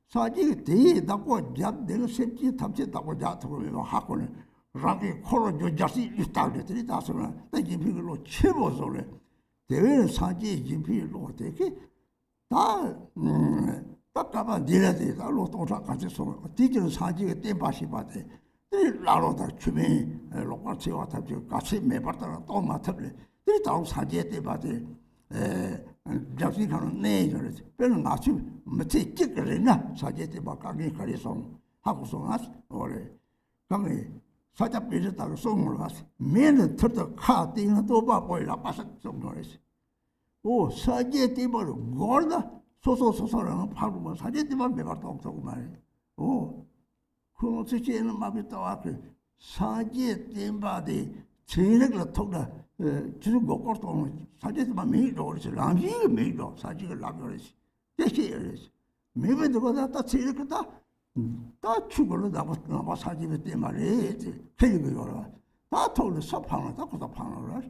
사지 대 나고 잡들 셉지 탑지 나고 잡고 하고는 라기 코로 조자시 있다들이 다서나 대기비로 쳐보서래 대외는 사지 진피로 되게 다 딱가봐 내려야 달로 도착 같이 소 뒤지는 사지가 땜바시 받대 라로다 주변에 로컬치와 탑지 같이 매봤다가 또 맡아버려 이 다음 사지에 땜바대 잡시가는 내저래 별은 아주 멋지 찍거리나 사지에 땜바 가게 가리서 하고서 왔어 올해 강에 사자 삐졌다고 송을 갔어 매는 털도 카 띵은 또 봐보이라 바삭 송거랬어 오 사지에 땜바로 gorda 소소소소라는 팔고만 사지에 땜바 매봤다 없다고 말해 오 그럼 어찌에는 막이 떠왔고 사지에 땜바디 제일을 톡다 주는 거 거도 사지에만 매이도 그랬어 랑이 매이도 사지가 라그랬어 대시에랬어 매배도 거다 제일 거다 다 죽을로 나와 사지에 땜바래 그리고요 다 톡을 섭하나 다 거다 파나라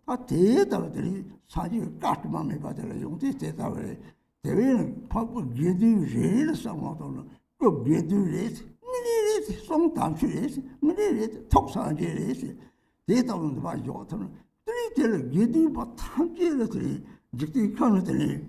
다 대다들이 사지가 까트만 매바들 용대 대다래 대회는 파고 게드를 상하도는 그 게드레스 미리레스 송담슈레스 미리레스 톡상제레스 대다운도 봐 요토는 들이들 게드 봐 탐제들이 직접 가는들이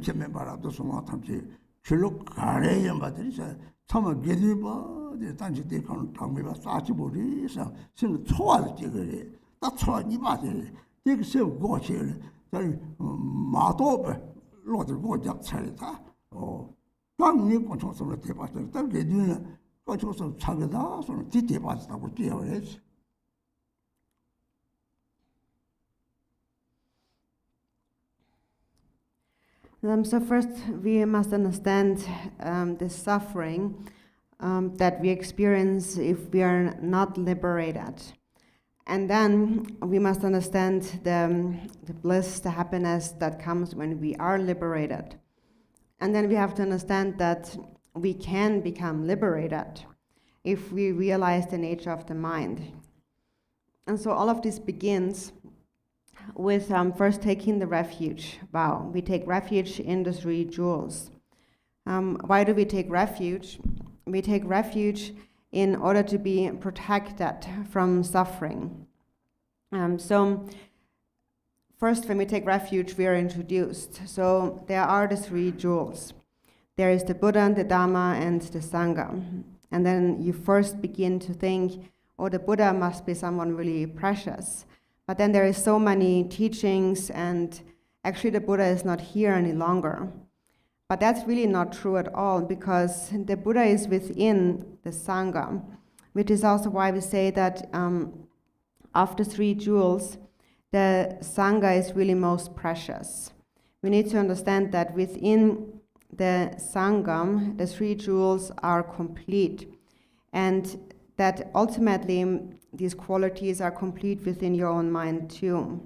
처음에 말아도 송아 탐제 줄로 가래야 받으리서 참아 게드 봐 단지 때 가는 당매 봐 싸지 버리서 신을 초와를 찍으래 딱 초와니 봐들 되게 세우 고치를 잘 마도 로들 고작 차리다 당연히 고쳐서 대봤을 때 게드는 고쳐서 차게다 손을 뒤대봤다고 뛰어야지 So first we must understand the suffering that we experience if we are not liberated. And then we must understand the bliss, the happiness that comes when we are liberated. And then we have to understand that we can become liberated if we realize the nature of the mind. And so all of this begins with first taking the refuge vow. We take refuge in the 3 jewels. Why do we take refuge? We take refuge in order to be protected from suffering. So first, when we take refuge, we are introduced. So there are the 3 jewels. There is the Buddha, the Dharma, and the Sangha. And then you first begin to think, oh, the Buddha must be someone really precious. But then there is so many teachings, and actually the Buddha is not here any longer. But that's really not true at all, because the Buddha is within the Sangha, which is also why we say that of the three jewels, the Sangha is really most precious. We need to understand that within the Sangha, the three jewels are complete, and that ultimately these qualities are complete within your own mind too.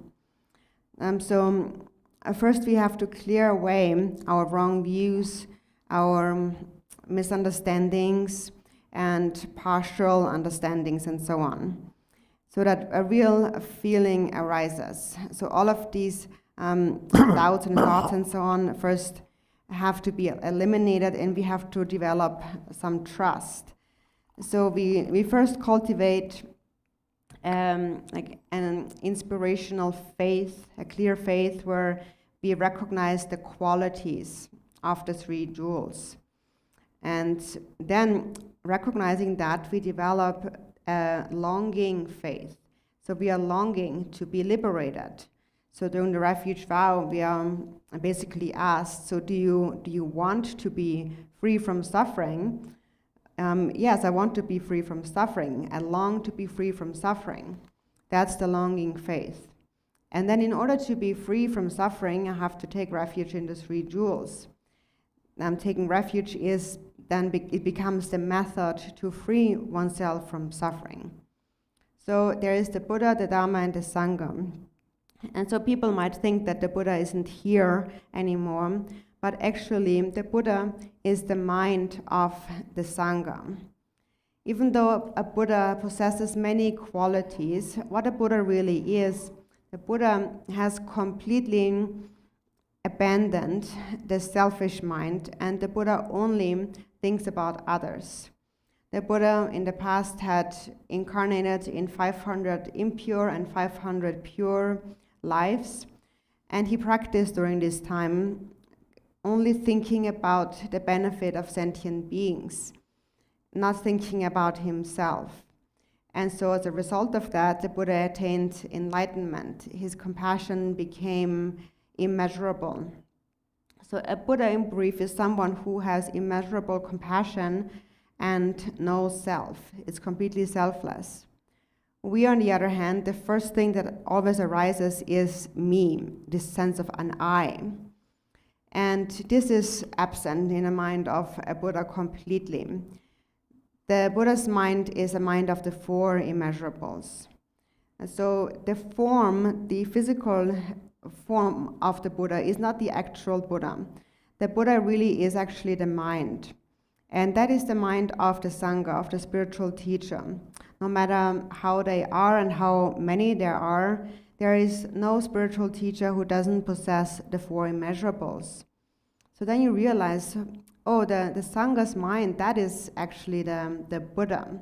First we have to clear away our wrong views, our misunderstandings, and partial understandings, and so on, so that a real feeling arises. So all of these doubts and thoughts and so on first have to be eliminated, and we have to develop some trust. So we first cultivate like an inspirational faith, a clear faith where we recognize the qualities of the three jewels. And then recognizing that, we develop a longing faith. So we are longing to be liberated. So during the refuge vow, we are basically asked, so do you want to be free from suffering? Yes, I want to be free from suffering. I long to be free from suffering. That's the longing faith. And then in order to be free from suffering, I have to take refuge in the three jewels. Taking refuge is then it becomes the method to free oneself from suffering. So there is the Buddha, the Dharma, and the Sangha. And so people might think that the Buddha isn't here anymore, but actually the Buddha is the mind of the Sangha. Even though a Buddha possesses many qualities, what a Buddha really is, the Buddha has completely abandoned the selfish mind, and the Buddha only thinks about others. The Buddha in the past had incarnated in 500 impure and 500 pure lives, and he practiced during this time only thinking about the benefit of sentient beings, not thinking about himself. And so as a result of that, the Buddha attained enlightenment. His compassion became immeasurable. So a Buddha, in brief, is someone who has immeasurable compassion and no self. It's completely selfless. We, on the other hand, the first thing that always arises is me, this sense of an I. And this is absent in the mind of a Buddha completely. The Buddha's mind is a mind of the four immeasurables. And so the physical form of the Buddha is not the actual Buddha. The Buddha really is actually the mind. And that is the mind of the Sangha, of the spiritual teacher. No matter how they are and how many there is no spiritual teacher who doesn't possess the four immeasurables. So then you realize, oh, the Sangha's mind, that is actually the Buddha.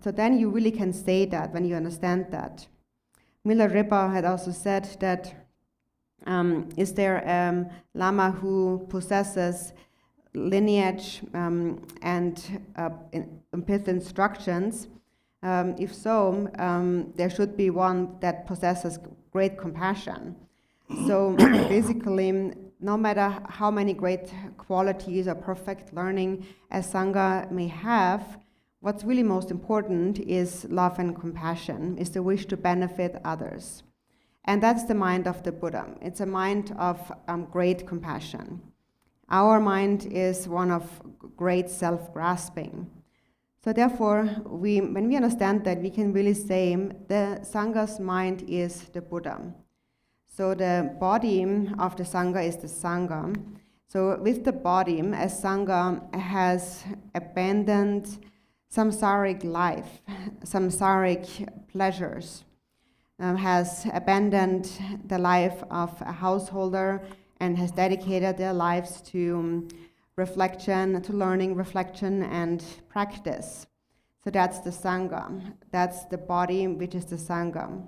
So then you really can say that when you understand that. Milarepa had also said that, is there a Lama who possesses lineage and pith instructions? If so, there should be one that possesses great compassion. So basically, no matter how many great qualities or perfect learning a Sangha may have, what's really most important is love and compassion, is the wish to benefit others. And that's the mind of the Buddha. It's a mind of great compassion. Our mind is one of great self-grasping. So therefore, when we understand that, we can really say the Sangha's mind is the Buddha. So the body of the Sangha is the Sangha. So with the body, a Sangha has abandoned samsaric life, samsaric pleasures, has abandoned the life of a householder and has dedicated their lives to reflection, to learning, reflection, and practice. So that's the Sangha. That's the body, which is the Sangha.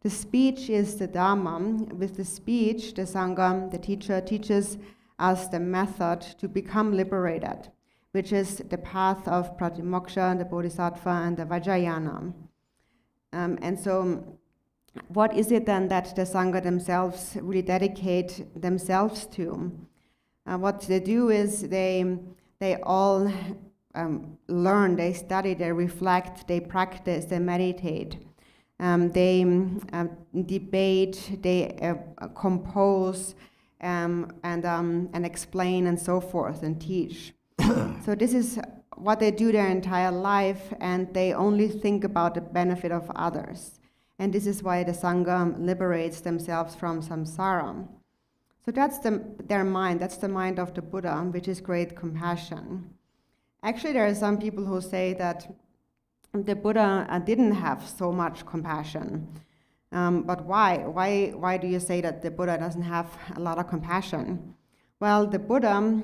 The speech is the Dhamma. With the speech, the Sangha, the teacher, teaches us the method to become liberated, which is the path of Pratimoksha, the Bodhisattva, and the Vajrayana. And so what is it then that the Sangha themselves really dedicate themselves to? What they do is they all learn, they study, they reflect, they practice, they meditate, they debate, they compose, and explain and so forth and teach. So this is what they do their entire life, and they only think about the benefit of others. And this is why the Sangha liberates themselves from samsara. So that's their mind, that's the mind of the Buddha, which is great compassion. Actually, there are some people who say that the Buddha didn't have so much compassion. But why? Why do you say that the Buddha doesn't have a lot of compassion? Well, the Buddha,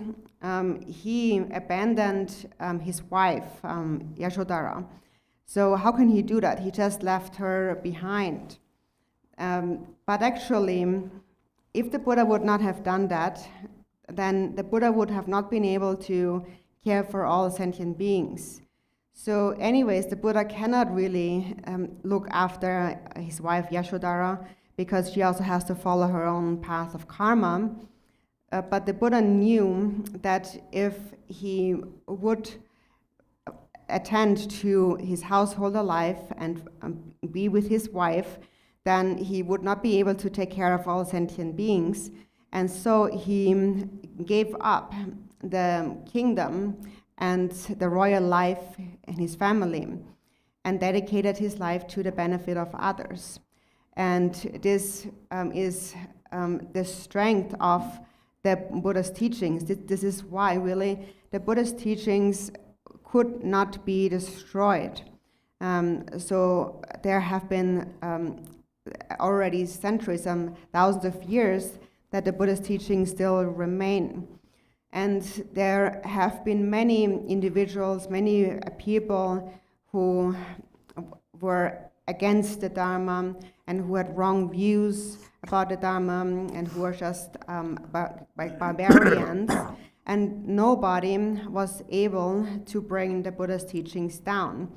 he abandoned his wife, Yashodhara. So how can he do that? He just left her behind. But actually, if the Buddha would not have done that, then the Buddha would have not been able to care for all sentient beings. So anyways, the Buddha cannot really look after his wife Yashodhara because she also has to follow her own path of karma. But the Buddha knew that if he would attend to his householder life and be with his wife, then he would not be able to take care of all sentient beings. And so he gave up the kingdom and the royal life in his family and dedicated his life to the benefit of others. And this is the strength of the Buddha's teachings. This is why really the Buddha's teachings could not be destroyed. So there have been already centuries, thousands of years, that the Buddha's teachings still remain. And there have been many individuals, many people who were against the Dharma and who had wrong views about the Dharma and who were just barbarians. And nobody was able to bring the Buddha's teachings down.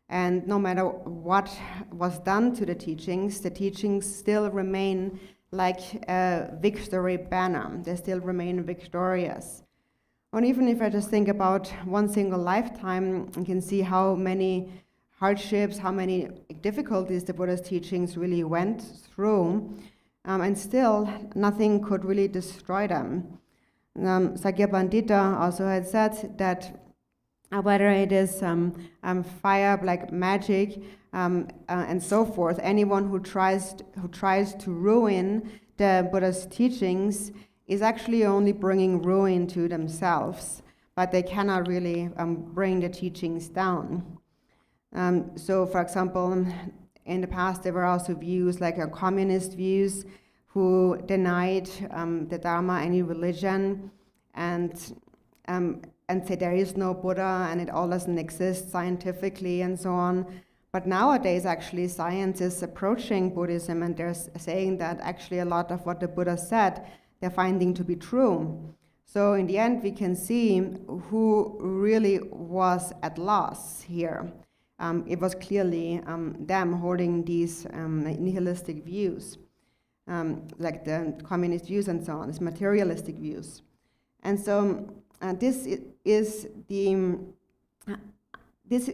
And no matter what was done to the teachings still remain like a victory banner. They still remain victorious. And even if I just think about one single lifetime, you can see how many hardships, how many difficulties the Buddha's teachings really went through, and still nothing could really destroy them. Sakya Pandita also had said that whether it is fire, black magic, and so forth, anyone who tries to ruin the Buddha's teachings is actually only bringing ruin to themselves, but they cannot really bring the teachings down. So, for example, in the past there were also views like communist views who denied the Dharma, any religion, and say there is no Buddha and it all doesn't exist scientifically and so on. But nowadays, actually, science is approaching Buddhism and they're saying that actually a lot of what the Buddha said, they're finding to be true. So in the end, we can see who really was at loss here. It was clearly them holding these nihilistic views, like the communist views and so on, these materialistic views. And so this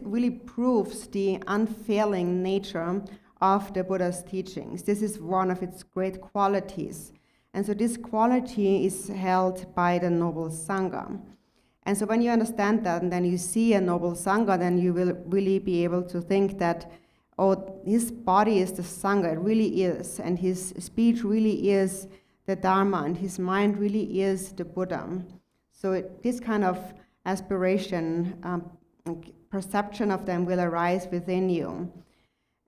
really proves the unfailing nature of the Buddha's teachings. This is one of its great qualities. And so this quality is held by the noble Sangha. And so when you understand that and then you see a noble Sangha, then you will really be able to think that, oh, his body is the Sangha, it really is, and his speech really is the Dharma, and his mind really is the Buddha. So this kind of aspiration, perception of them will arise within you.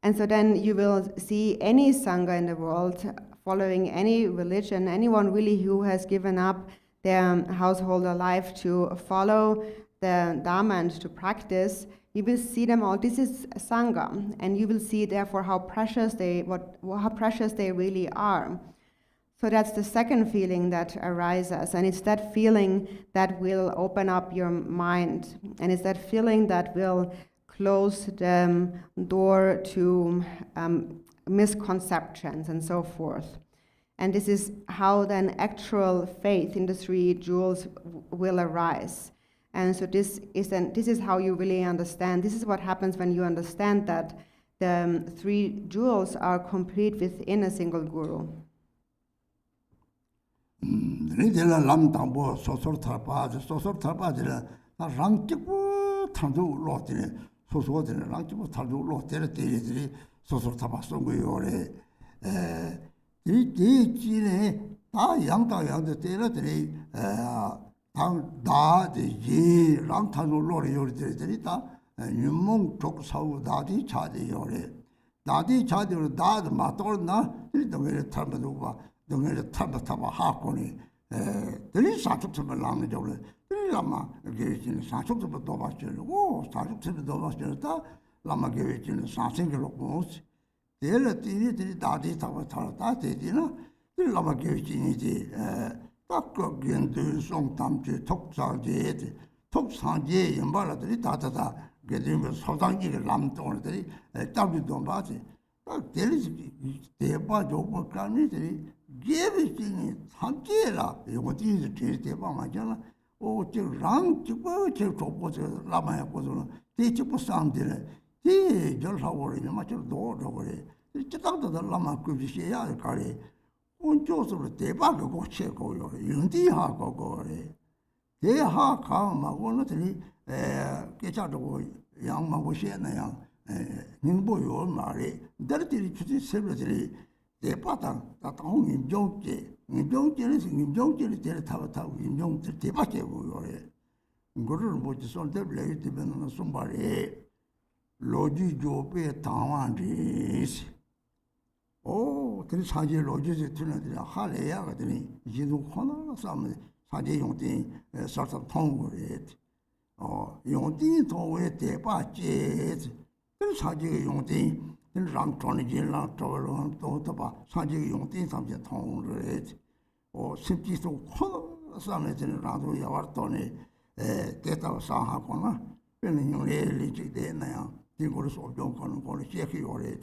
And so then you will see any Sangha in the world following any religion, anyone really who has given up their householder life to follow the Dharma and to practice, you will see them all. This is Sangha, and you will see therefore how precious they really are. So that's the second feeling that arises, and it's that feeling that will open up your mind, and it's that feeling that will close the door to misconceptions and so forth. And this is how then actual faith in the three jewels will arise. And so this is how you really understand. This is what happens when you understand that the three jewels are complete within a single guru. Ridela lam tambo sosor tarpa na rang tipu tandu lotine sosor de rang tipu tandu lotere de sosor tapa songo yore di jine da yang de de tang da de yi rang tandu lore yore de da nyumong tok sau da di cha de yore da di cha de da ma tor na di de tarba do ba 동네에 타바 하고니 들이 사축점을 나오는 저를 라마 게이지는 사축점도 도와주고 사축점도 도와주다 라마 게이지는 사생을 놓고 내가 들이 다디 타다 되지나 라마 게이지니지 딱그 견도 송담지 톡사제 연발들이 다다다 게되면 소장지를 남동들이 딱비도 봐지 딱 들이 대바 조고 간이들이 게비지니 삼계라 이거 뒤에 대박 맞잖아. 랑 찍고 저 좁고서 라마야 고서는 대치고 상들에 이 절사월이 맞죠. 도저거리 이쪽도 라마 급시야 가리 온조서 대박을 고치고요. 윤디하고 거리 대하 가마고는들이 깨자도 양마고 시에나야宁波有 말이 들들이 주지 세브들이 대파당 다통 임종제를 데려 타고 임종제 대파제고 요래 이거를 뭐지 손대 블레이 되면은 손발에 로지 조페 당완디스 그 사제 로지에 틀어들 하래야 그더니 이제도 코너가 싸면 사제 용된 서서 통고래 용된 도에 대파제 그 사제 용된 랑 저런 또 봐. 사지 용된 삼제 통을 심지도 코너 싸면은 라도 야war더니 대다 상하거나 변은 용례를 되나요. 이거를 소용 거는 거를 시작이 오래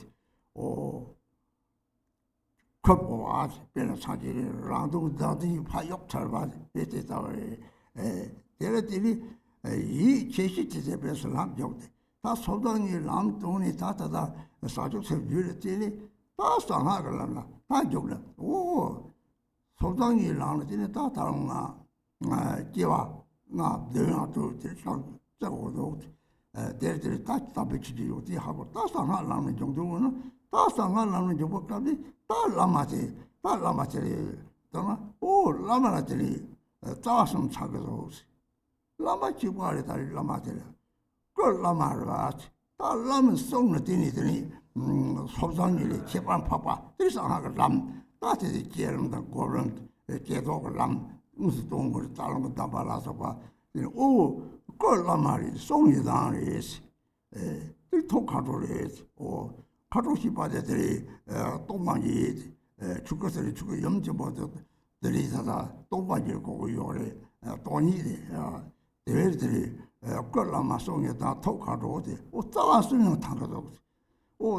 그거 변은 사지를 라도 다디 파역 잘봐 됐다고 얘네들이 이 제시지에 배서 남적대 다 소당이 남동이 다다다 사족세 줄을 다 상하걸나 다 죽了소당이 남는 다 다른가 기와 나 대화도 참 저거도 대들 다 답이지 어디 하고 다 상하라는 정도는 다 상하라는 정도까지 다 라마지 또 라마라들이 자왔음 차거도 라마 지구아래 달 라마들 그 라마르가 다 라면 송을 되니 소장일이 제반 파파 들상하고 람 다들 게름다 고런 계속 람 무슨 동물 다른 거 담아라서 봐. 그 라마리 송이다리스 이 토카도리스 카도시 바데들이 똥만이 죽었을 죽어 염증보다 들이다가 똥만이 고고 요래 돈이데 대회들이 그 라마 송이다 토카도데 따라서는 당가도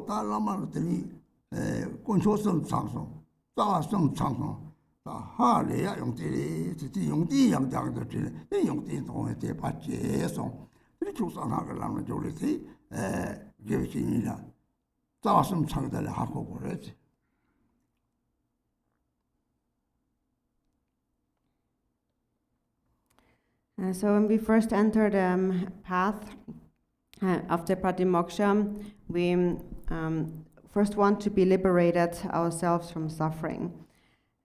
다 라마들이 권초성 장성 따라성 장성 하래야 용들이 용디 양장들 이 용디 동에 대받제송 이 조상하고 라면 조리지 예신이라 따왔음 창들 하고 그러지. So when we first entered the path of the Pratimoksha, we first want to be liberated ourselves from suffering.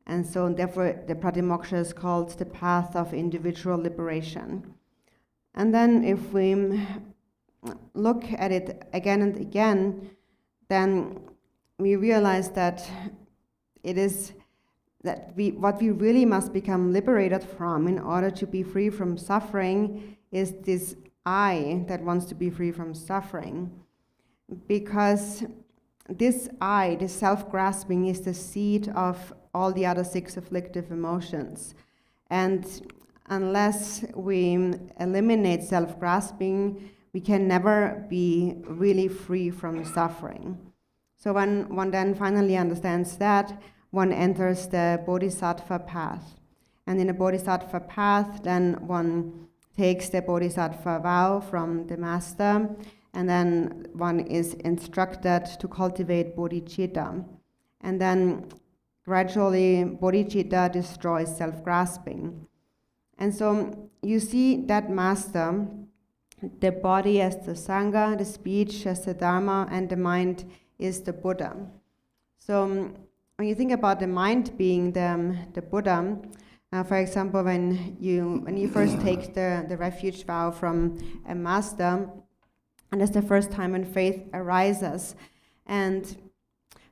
And so therefore the Pratimoksha is called the path of individual liberation. And then if we look at it again and again, then we realize that it is that what we really must become liberated from in order to be free from suffering is this I that wants to be free from suffering. Because this I, this self-grasping, is the seed of all the other 6 afflictive emotions. And unless we eliminate self-grasping, we can never be really free from suffering. So when one then finally understands that, one enters the Bodhisattva path. And in the Bodhisattva path, then one takes the Bodhisattva vow from the master, and then one is instructed to cultivate bodhicitta. And then gradually bodhicitta destroys self-grasping. And so you see that master, the body as the Sangha, the speech as the Dharma, and the mind is the Buddha. So when you think about the mind being the Buddha, for example, when you first take the refuge vow from a master, and that's the first time when faith arises. And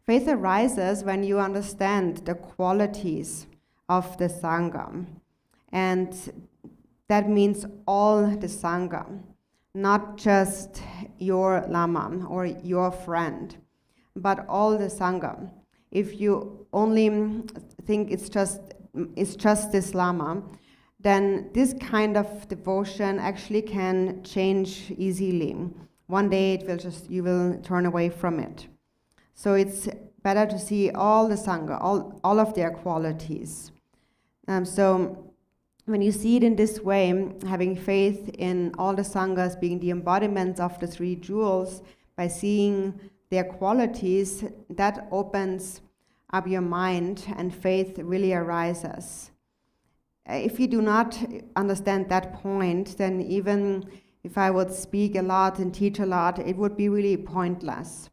faith arises when you understand the qualities of the Sangha. And that means all the Sangha, not just your Lama or your friend, but all the Sangha. If you only think it's just this Lama, then this kind of devotion actually can change easily. One day you will turn away from it. So it's better to see all the Sangha, all of their qualities. So when you see it in this way, having faith in all the Sanghas being the embodiments of the three jewels, by seeing their qualities, that opens up your mind and faith really arises. If you do not understand that point, then even if I would speak a lot and teach a lot, it would be really pointless.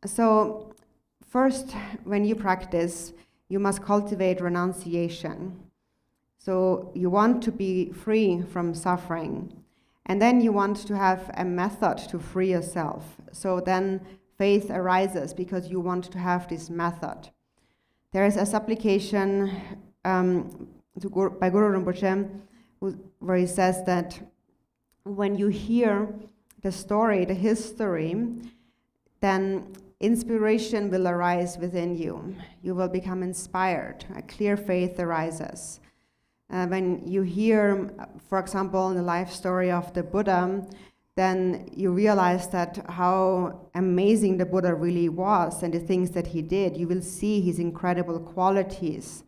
So first, when you practice, you must cultivate renunciation. So you want to be free from suffering. And then you want to have a method to free yourself. So then faith arises because you want to have this method. There is a supplication by Guru Rinpoche where he says that when you hear the story, the history, then inspiration will arise within you. You will become inspired. A clear faith arises. When you hear, for example, the life story of the Buddha, then you realize that how amazing the Buddha really was and the things that he did. You will see his incredible qualities.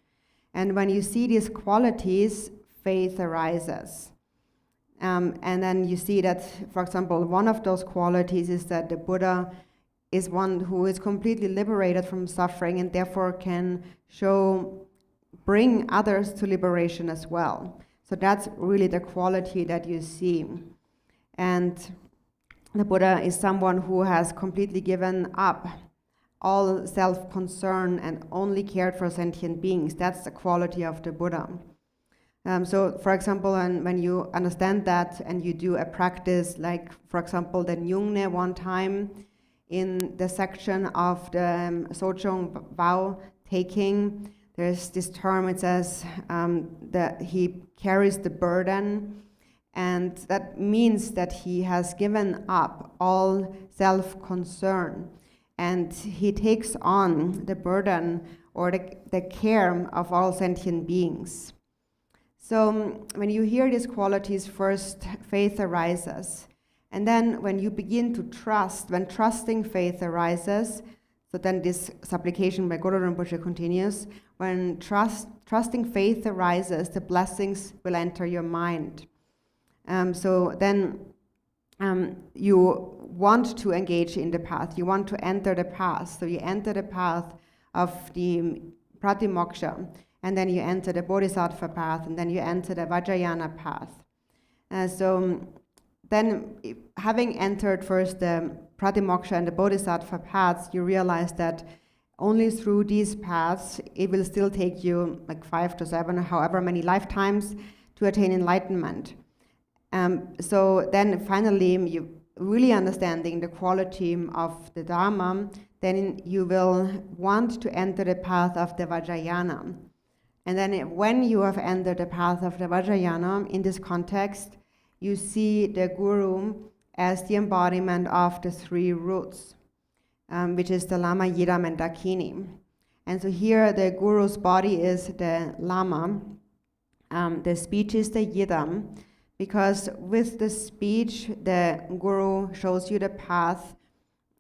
And when you see these qualities, faith arises. And then you see that, for example, one of those qualities is that the Buddha is one who is completely liberated from suffering and therefore can bring others to liberation as well. So that's really the quality that you see. And the Buddha is someone who has completely given up all self-concern and only cared for sentient beings. That's the quality of the Buddha. So, for example, when you understand that and you do a practice, like, for example, the Nyungne one time in the section of the Sojong vow taking, there's this term, it says that he carries the burden, and that means that he has given up all self-concern, and he takes on the burden or the care of all sentient beings. So when you hear these qualities, first faith arises. And then when you begin to trust, when trusting faith arises, so then this supplication by Guru Rinpoche continues, when trusting faith arises, the blessings will enter your mind. So then you want to engage in the path, you want to enter the path. So you enter the path of the Pratimoksha, and then you enter the Bodhisattva path, and then you enter the Vajrayana path. So then, having entered first the Pratimoksha and the Bodhisattva paths, you realize that only through these paths, it will still take you like 5 to 7, however many lifetimes, to attain enlightenment. So then finally, you really understanding the quality of the Dharma, then you will want to enter the path of the Vajrayana. And then when you have entered the path of the Vajrayana, in this context, you see the Guru as the embodiment of the three roots, which is the Lama, Yidam, and Dakini. And so here the Guru's body is the Lama, the speech is the Yidam, because with the speech, the Guru shows you the path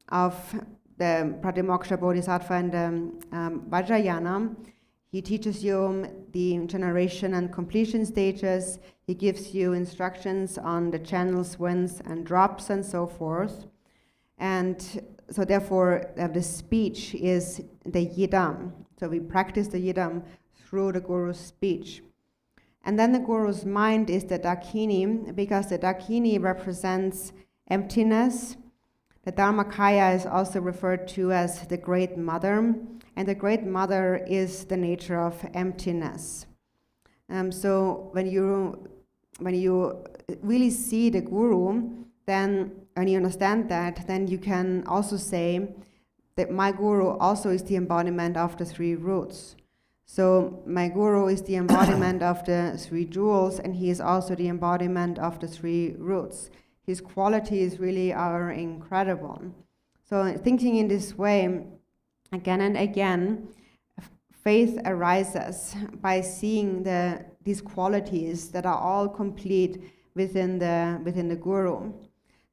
of the Pratimoksha Bodhisattva and the Vajrayana. He teaches you the generation and completion stages. He gives you instructions on the channels, winds, and drops, and so forth. And so therefore, the speech is the yidam. So we practice the yidam through the Guru's speech. And then the Guru's mind is the Dakini, because the Dakini represents emptiness. The Dharmakaya is also referred to as the Great Mother, and the Great Mother is the nature of emptiness. So when you really see the Guru, then when you understand that, then you can also say that my Guru also is the embodiment of the three roots. So my Guru is the embodiment of the three jewels, and he is also the embodiment of the three roots. His qualities really are incredible. So thinking in this way, again and again, faith arises by seeing these qualities that are all complete within the Guru.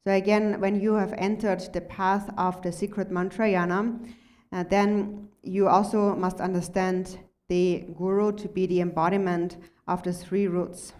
So again, when you have entered the path of the secret mantrayana, then you also must understand the Guru to be the embodiment of the three roots.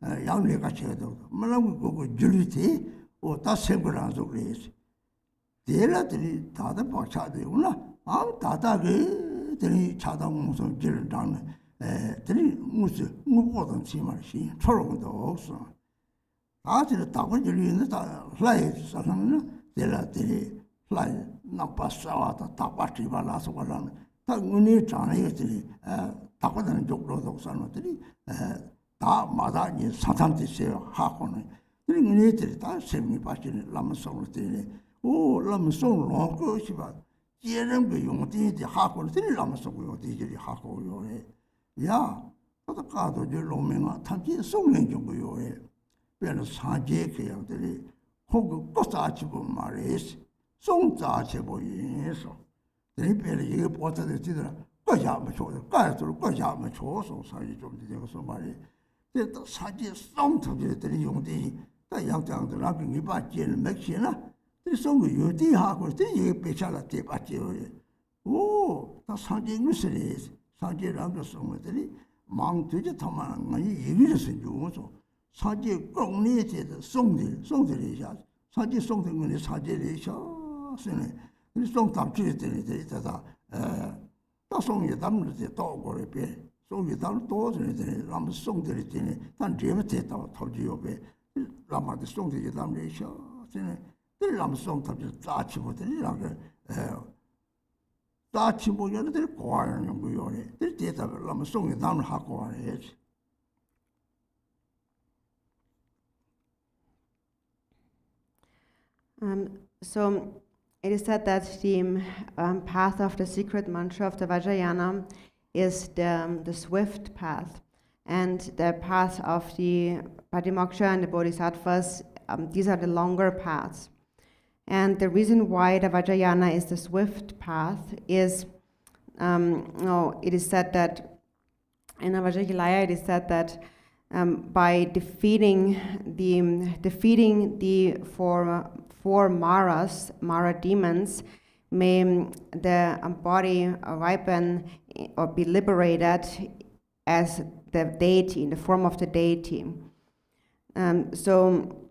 양리가 쳐도 뭐라고 그거 줄이지 다 생각을 그래서 대라들이 다들 박차되구나 다다게 들이 차당 무슨 길을 당네 들이 무슨 무보던 치마시 초롱도 없어 다들 답을 줄이는 다 라이 사람은 대라들이 라이 나빠서와다 답받지 말아서 그러는 다 은혜 장애들이 답받는 쪽으로도 사람들이 다 마다니 사탄티세요 하고는 이 은혜들이 다 생이 받지는 라면성을 때네 오 라면성으로 그것이봐 이런 거 용띠지 하고는 들이 라면성을 용띠지 하고요 야 나도 가도 저 로맹아 탐지 성령 정도요 왜는 사제 그양들이 혹은 꽃사치고 말이지 송자체보이서 대별이 이게 보다들 지더라 꺼야면 줘도 까야도 꺼야면 줘서 사지 좀 되고서 말이 또 사지 송터들이 용띠 다 양장들 앞에 이 받지는 맥시나 이 송이 요띠 하고 이게 배차라 때 받지요 오다 사지 무슨이 사지랑 그 송들이 망되지 더만 많이 얘기를 해서 사지 공리에서 송들이야 사지 송된 거는 사지를 셔서네 이 송담 주의들이 다 송이 담을 때 도고를 배 송이 담 도들이 람 송들이 되네 단 제가 됐다 터지요배 라마도 송들이 담을 셔서네 람 송담을 짜치고들이라고 짜치고여들 고하는 거요네 들 대답을 람 송이 담을 하고 하래지 So it is said that the path of the secret mantra of the Vajrayana is the swift path, and the path of the Patimoksha and the Bodhisattvas, these are the longer paths. And the reason why the Vajrayana is the swift path is, it is said that in the Vajrayana it is said that by defeating the four Mara demons, may the body ripen or be liberated as the deity, in the form of the deity. So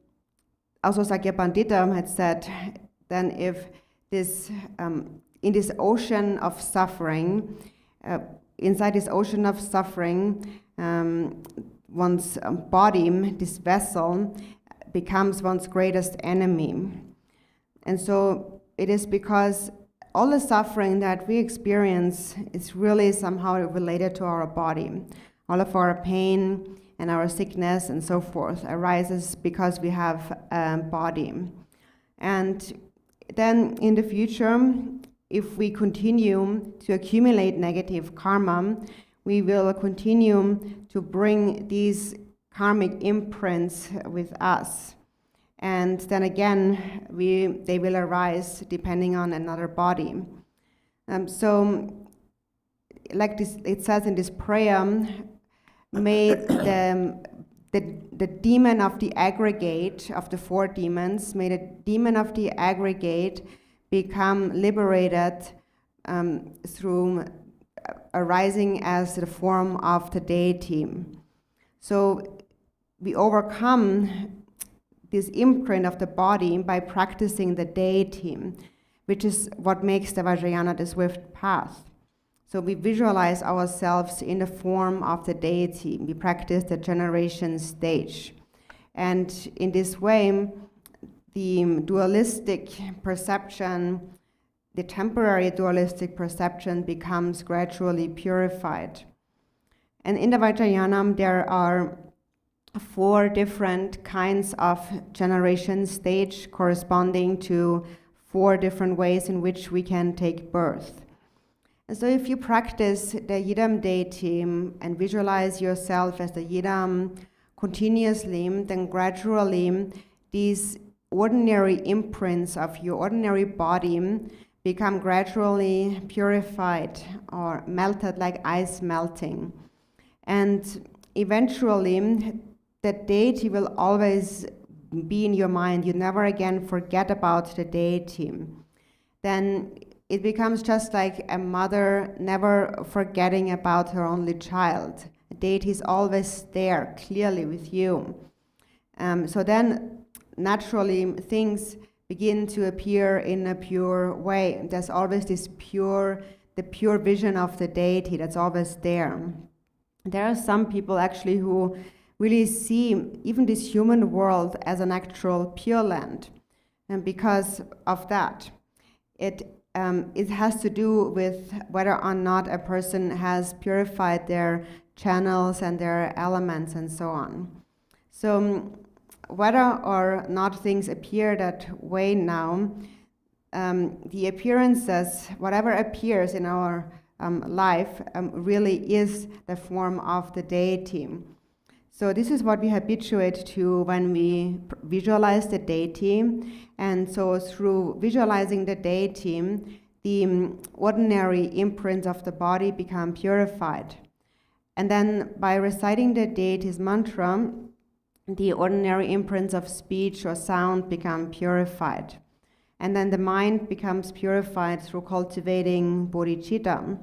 also Sakya Pandita had said, then if this, in this ocean of suffering, inside this ocean of suffering, one's body, this vessel, becomes one's greatest enemy. And so it is because all the suffering that we experience is really somehow related to our body. All of our pain and our sickness and so forth arises because we have a body. And then in the future, if we continue to accumulate negative karma, we will continue to bring these karmic imprints with us. And then again, they will arise depending on another body. So, like this, it says in this prayer, may the demon of the aggregate, of the four demons, may the demon of the aggregate become liberated through arising as the form of the deity. So we overcome this imprint of the body by practicing the deity, which is what makes the Vajrayana the swift path. So we visualize ourselves in the form of the deity. We practice the generation stage. And in this way, the dualistic perception, the temporary dualistic perception becomes gradually purified. And in the Vajrayana, there are 4 different kinds of generation stage corresponding to 4 different ways in which we can take birth. And so if you practice the Yidam deity and visualize yourself as the Yidam continuously, then gradually these ordinary imprints of your ordinary body become gradually purified or melted like ice melting. And eventually, the deity will always be in your mind. You never again forget about the deity. Then it becomes just like a mother never forgetting about her only child. deity is always there, clearly with you. So then, naturally, things begin to appear in a pure way. There's always the pure vision of the deity that's always there. There are some people actually who really see even this human world as an actual pure land. And because of that, it has to do with whether or not a person has purified their channels and their elements and so on. So whether or not things appear that way now, the appearances, whatever appears in our life, really is the form of the deity. So this is what we habituate to when we visualize the deity. And so through visualizing the deity, the ordinary imprints of the body become purified. And then by reciting the deity's mantra, the ordinary imprints of speech or sound become purified. And then the mind becomes purified through cultivating bodhicitta.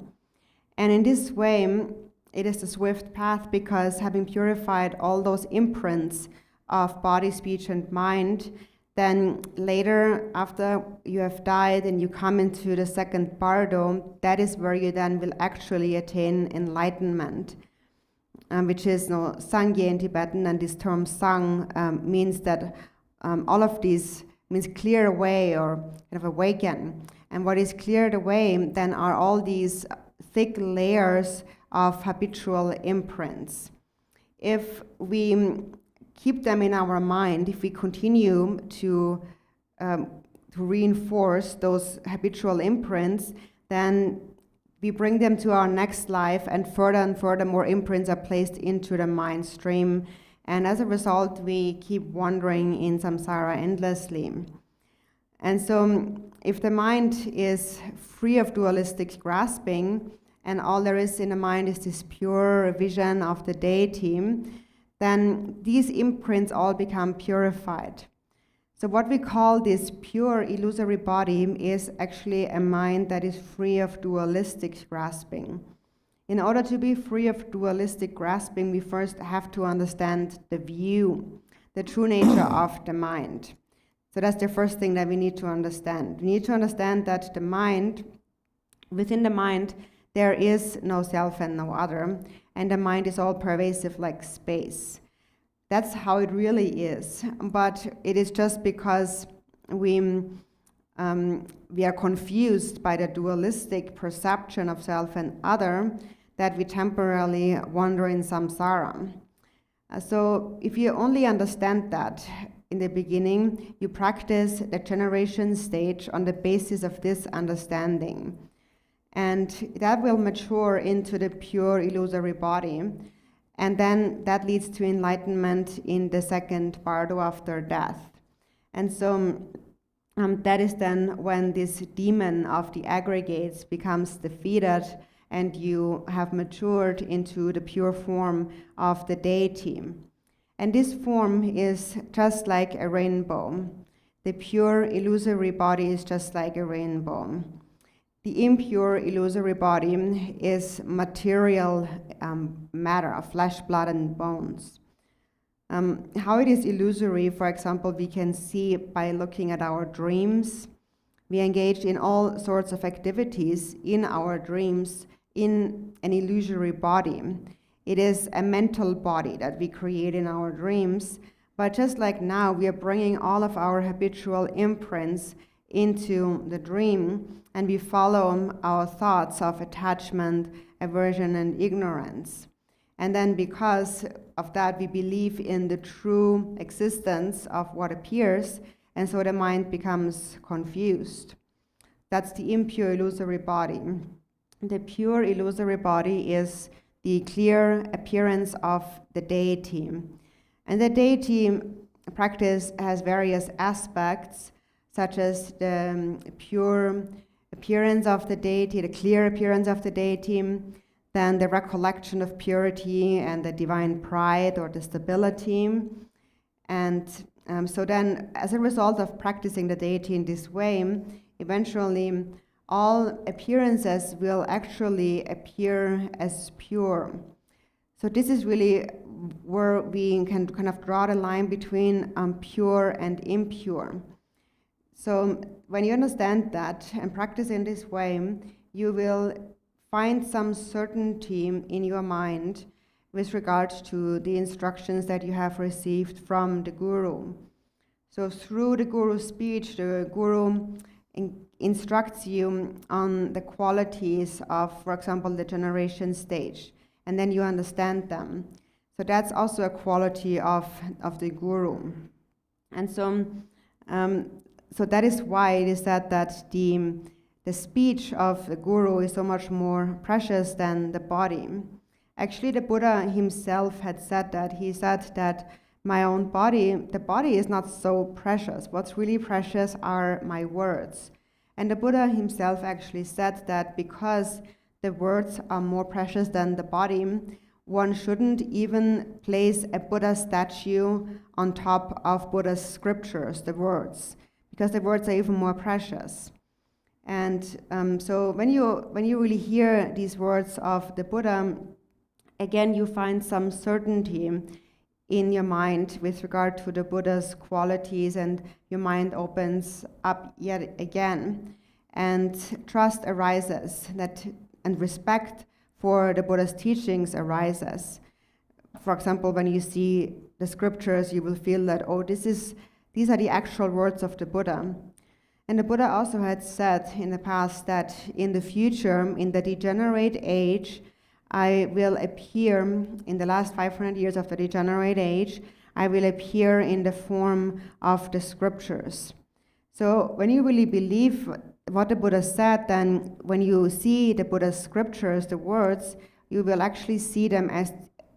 And in this way, it is the swift path, because having purified all those imprints of body, speech, and mind, then later, after you have died and you come into the second bardo, that is where you then will actually attain enlightenment, which is Sangye in Tibetan, and this term Sang means that all of these means clear away or kind of awaken. And what is cleared away then are all these thick layers of habitual imprints. If we keep them in our mind, if we continue to reinforce those habitual imprints, then we bring them to our next life, and further more imprints are placed into the mind stream. And as a result, we keep wandering in samsara endlessly. And so if the mind is free of dualistic grasping, and all there is in the mind is this pure vision of the deity, then these imprints all become purified. So what we call this pure illusory body is actually a mind that is free of dualistic grasping. In order to be free of dualistic grasping, we first have to understand the view, the true nature of the mind. So that's the first thing that we need to understand. We need to understand that the mind, within the mind, there is no self and no other, and the mind is all pervasive like space. That's how it really is. But it is just because we are confused by the dualistic perception of self and other that we temporarily wander in samsara. So if you only understand that in the beginning, you practice the generation stage on the basis of this understanding. And that will mature into the pure illusory body. And then that leads to enlightenment in the second bardo after death. And so that is then when this demon of the aggregates becomes defeated, and you have matured into the pure form of the deity. And this form is just like a rainbow. The pure illusory body is just like a rainbow. The impure illusory body is material matter of flesh, blood, and bones. How it is illusory, for example, we can see by looking at our dreams. We engage in all sorts of activities in our dreams in an illusory body. It is a mental body that we create in our dreams, but just like now, we are bringing all of our habitual imprints into the dream, and we follow our thoughts of attachment, aversion, and ignorance. And then because of that, we believe in the true existence of what appears, and so the mind becomes confused. That's the impure illusory body. The pure illusory body is the clear appearance of the deity. And the deity practice has various aspects, such as the pure appearance of the deity, the clear appearance of the deity, then the recollection of purity and the divine pride or the stability. And so then, as a result of practicing the deity in this way, eventually all appearances will actually appear as pure. So this is really where we can kind of draw the line between pure and impure. So when you understand that and practice in this way, you will find some certainty in your mind with regard to the instructions that you have received from the Guru. So through the Guru's speech, the Guru instructs you on the qualities of, for example, the generation stage, and then you understand them. So that's also a quality of the Guru. And so, so that is why it is said that the speech of the Guru is so much more precious than the body. Actually, the Buddha himself had said that. He said that my own body, the body is not so precious. What's really precious are my words. And the Buddha himself actually said that because the words are more precious than the body, one shouldn't even place a Buddha statue on top of Buddha's scriptures, the words, because the words are even more precious. And so when you really hear these words of the Buddha, again you find some certainty in your mind with regard to the Buddha's qualities, and your mind opens up yet again, and trust arises, and respect for the Buddha's teachings arises. For example, when you see the scriptures, you will feel that, oh, these are the actual words of the Buddha. And the Buddha also had said in the past that in the future, in the degenerate age, I will appear, in the last 500 years of the degenerate age, I will appear in the form of the scriptures. So when you really believe what the Buddha said, then when you see the Buddha's scriptures, the words, you will actually see them as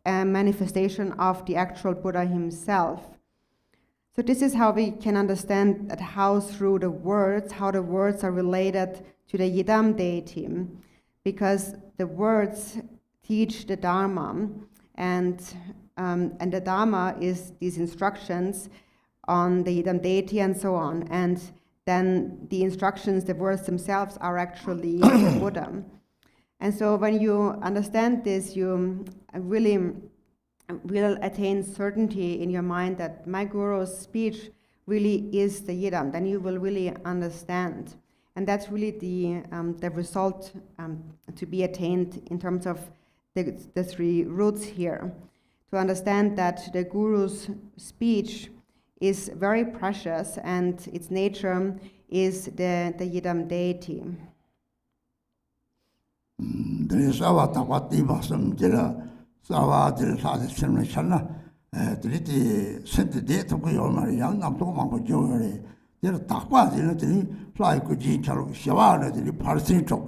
a manifestation of the actual Buddha himself. So this is how we can understand that how through the words, how the words are related to the Yidam deity, because the words teach the Dharma, and the Dharma is these instructions on the Yidam deity and so on, and then the instructions, the words themselves, are actually the Buddha. And so when you understand this, you really will attain certainty in your mind that my Guru's speech really is the Yidam. Then you will really understand. And that's really the result to be attained in terms of the three roots here. To understand that the Guru's speech is very precious and its nature is the Yidam deity. There is our Tawati Basam Jilla, Sawa del Sada Semishana, the Sent Day to go on Marian, I'm talking about Jewelry. There are Takwa, the fly could eat Shavana, the Parsi Chok,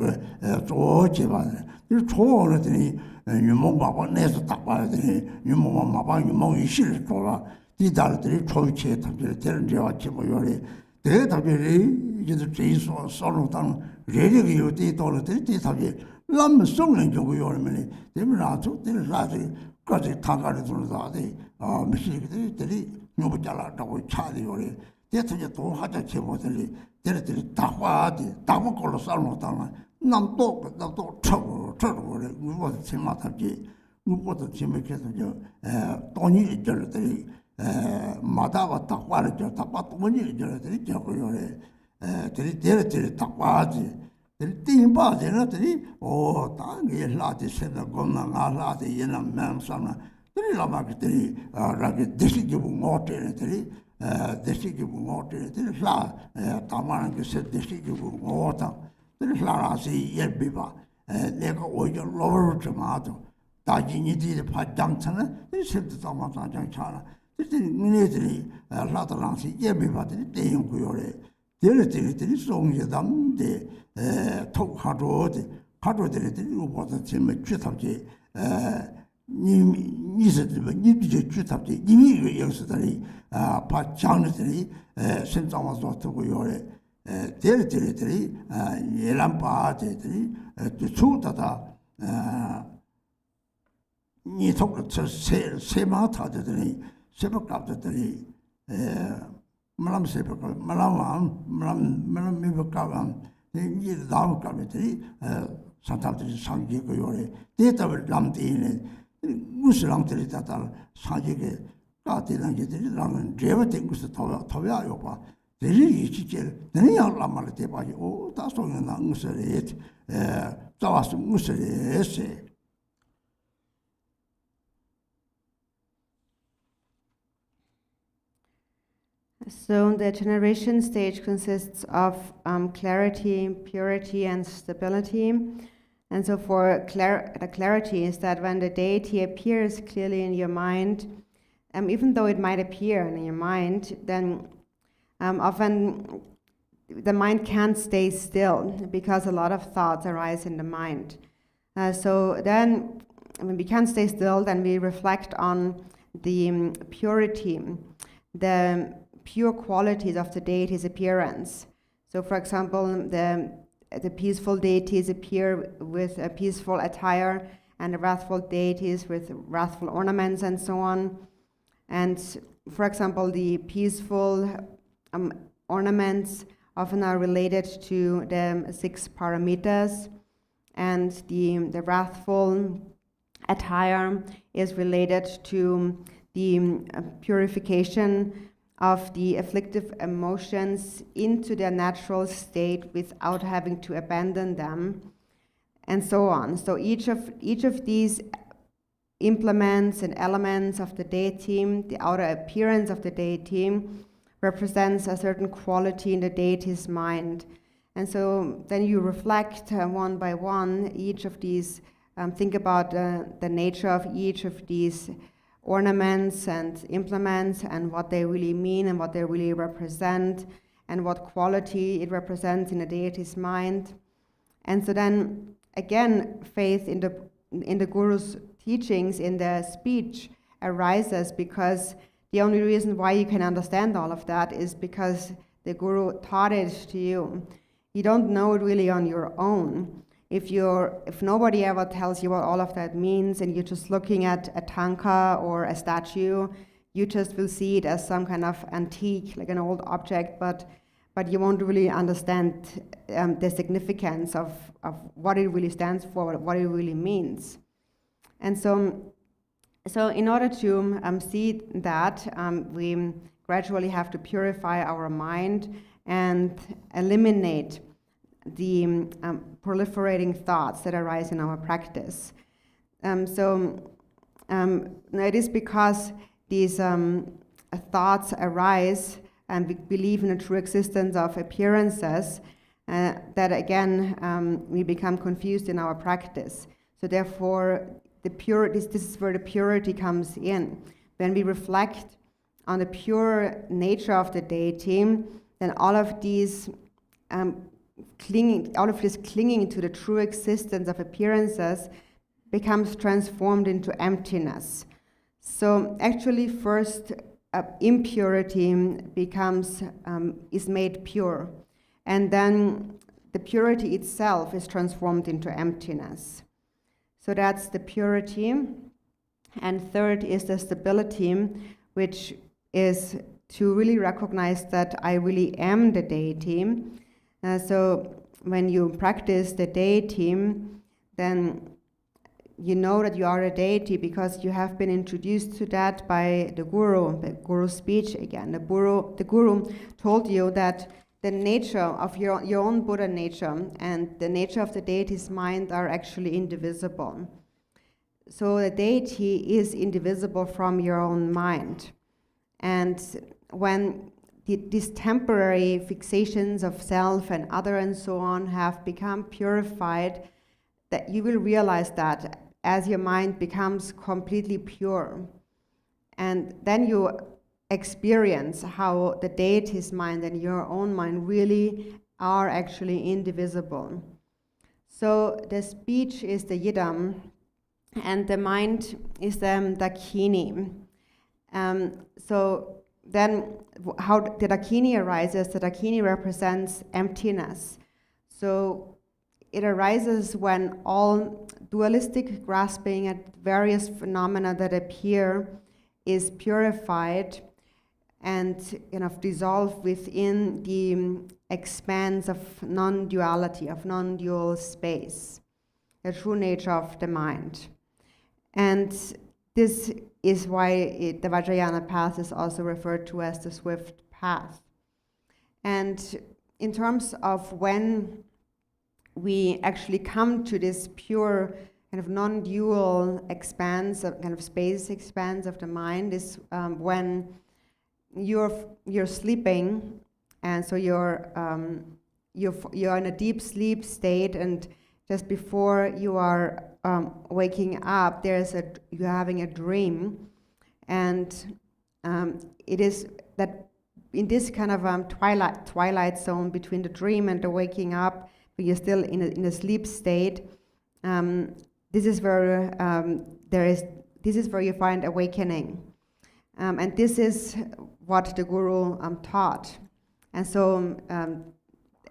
Georgia, the Troll, the Numoma, Nest Takwa, the Numoma, Numon Shil Tora, the Daltry Troche, the Terra Chimoyori, the Tabiri, the trees or Solotan, really you did all the Tabby. Lam Song to your many, they were not to the Lati, because it tangled to the machine, the Nubala, the Charlie or it. They told Hata Chimoteli, there is the Tahwadi, Tamako Salotana, Nam talk, not trouble, we was Timataji, we was a Chimaka, Tony Jelly, Madava Tahwadi, Tapat, when you jelly, the Tahwadi. The thing about it, oh, Tangi Lati said the Gona Lati in a man summer. The Lamakati, Ragged Desigibu Mortar, Desigibu Mortar, the Fla, Taman said Desigibu Water, the Flarasi Yerbiba, Lego Oil Lower Tomato, Tajinity, the Pat Junction, they said the Tomato Junction. This is immediately Latalansi Yerbiba, the Dayum. There song Yadam, the talk hard road, was a Tim Chitabi, Nizit Chitabi, immediately yesterday, Pat Janity, St. Thomas Doctor Goyore, territory, Yelampa, the two that you talk to Semata, the Sepacap, Malam Sepacap, Malam Mivakavam. The Dam committee, sometimes San Gigoyore, data were lumped in it. 무스랑 들이다다 사지게 까티랑 게들이랑 제버테 무스 토야요 봐. 대리 이치게 내가 라말 때 봐지. 오 다소는 무스레 자와스 무스레세. So the generation stage consists of clarity, purity, and stability. And so for the clarity is that when the deity appears clearly in your mind, even though it might appear in your mind, then often the mind can't stay still because a lot of thoughts arise in the mind. So then when we can't stay still, then we reflect on the purity, the pure qualities of the deity's appearance. So for example, the peaceful deities appear with a peaceful attire, and the wrathful deities with wrathful ornaments and so on. And for example, the peaceful ornaments often are related to the 6 paramitas, and the wrathful attire is related to the purification of the afflictive emotions into their natural state without having to abandon them, and so on. So each of these implements and elements of the deity, the outer appearance of the deity, represents a certain quality in the deity's mind. And so then you reflect one by one each of these, think about the nature of each of these ornaments and implements and what they really mean and what they really represent and what quality it represents in a deity's mind. And so then again, faith in the Guru's teachings, in the speech, arises because the only reason why you can understand all of that is because the Guru taught it to you. You don't know it really on your own. If nobody ever tells you what all of that means and you're just looking at a tanka or a statue, you just will see it as some kind of antique, like an old object, but you won't really understand the significance of what it really stands for, what it really means. And so in order to see that, we gradually have to purify our mind and eliminate the proliferating thoughts that arise in our practice. It is because these thoughts arise and we believe in the true existence of appearances that again we become confused in our practice. So therefore, this is where the purity comes in. When we reflect on the pure nature of the deity, then all of this clinging to the true existence of appearances becomes transformed into emptiness. So actually, first impurity is made pure, and then the purity itself is transformed into emptiness. So that's the purity. And third is the stability, which is to really recognize that I really am the deity. So when you practice the deity, then you know that you are a deity because you have been introduced to that by the Guru's speech again. The Guru told you that the nature of your own Buddha nature and the nature of the deity's mind are actually indivisible. So the deity is indivisible from your own mind. And when these temporary fixations of self and other and so on have become purified, that you will realize that as your mind becomes completely pure. And then you experience how the deity's mind and your own mind really are actually indivisible. So the speech is the yidam, and the mind is the dakini. So then how the dakini arises, the dakini represents emptiness. So it arises when all dualistic grasping at various phenomena that appear is purified and dissolved within the expanse of non-duality, of non-dual space, the true nature of the mind. And this is why the Vajrayana path is also referred to as the swift path. And in terms of when we actually come to this pure kind of non-dual expanse, of kind of space expanse of the mind, is when you're sleeping, and so you're in a deep sleep state, and just before you are waking up, you're having a dream, and it is that in this kind of twilight zone between the dream and the waking up, but you're still in a sleep state. This is where you find awakening, and this is what the Guru taught. And so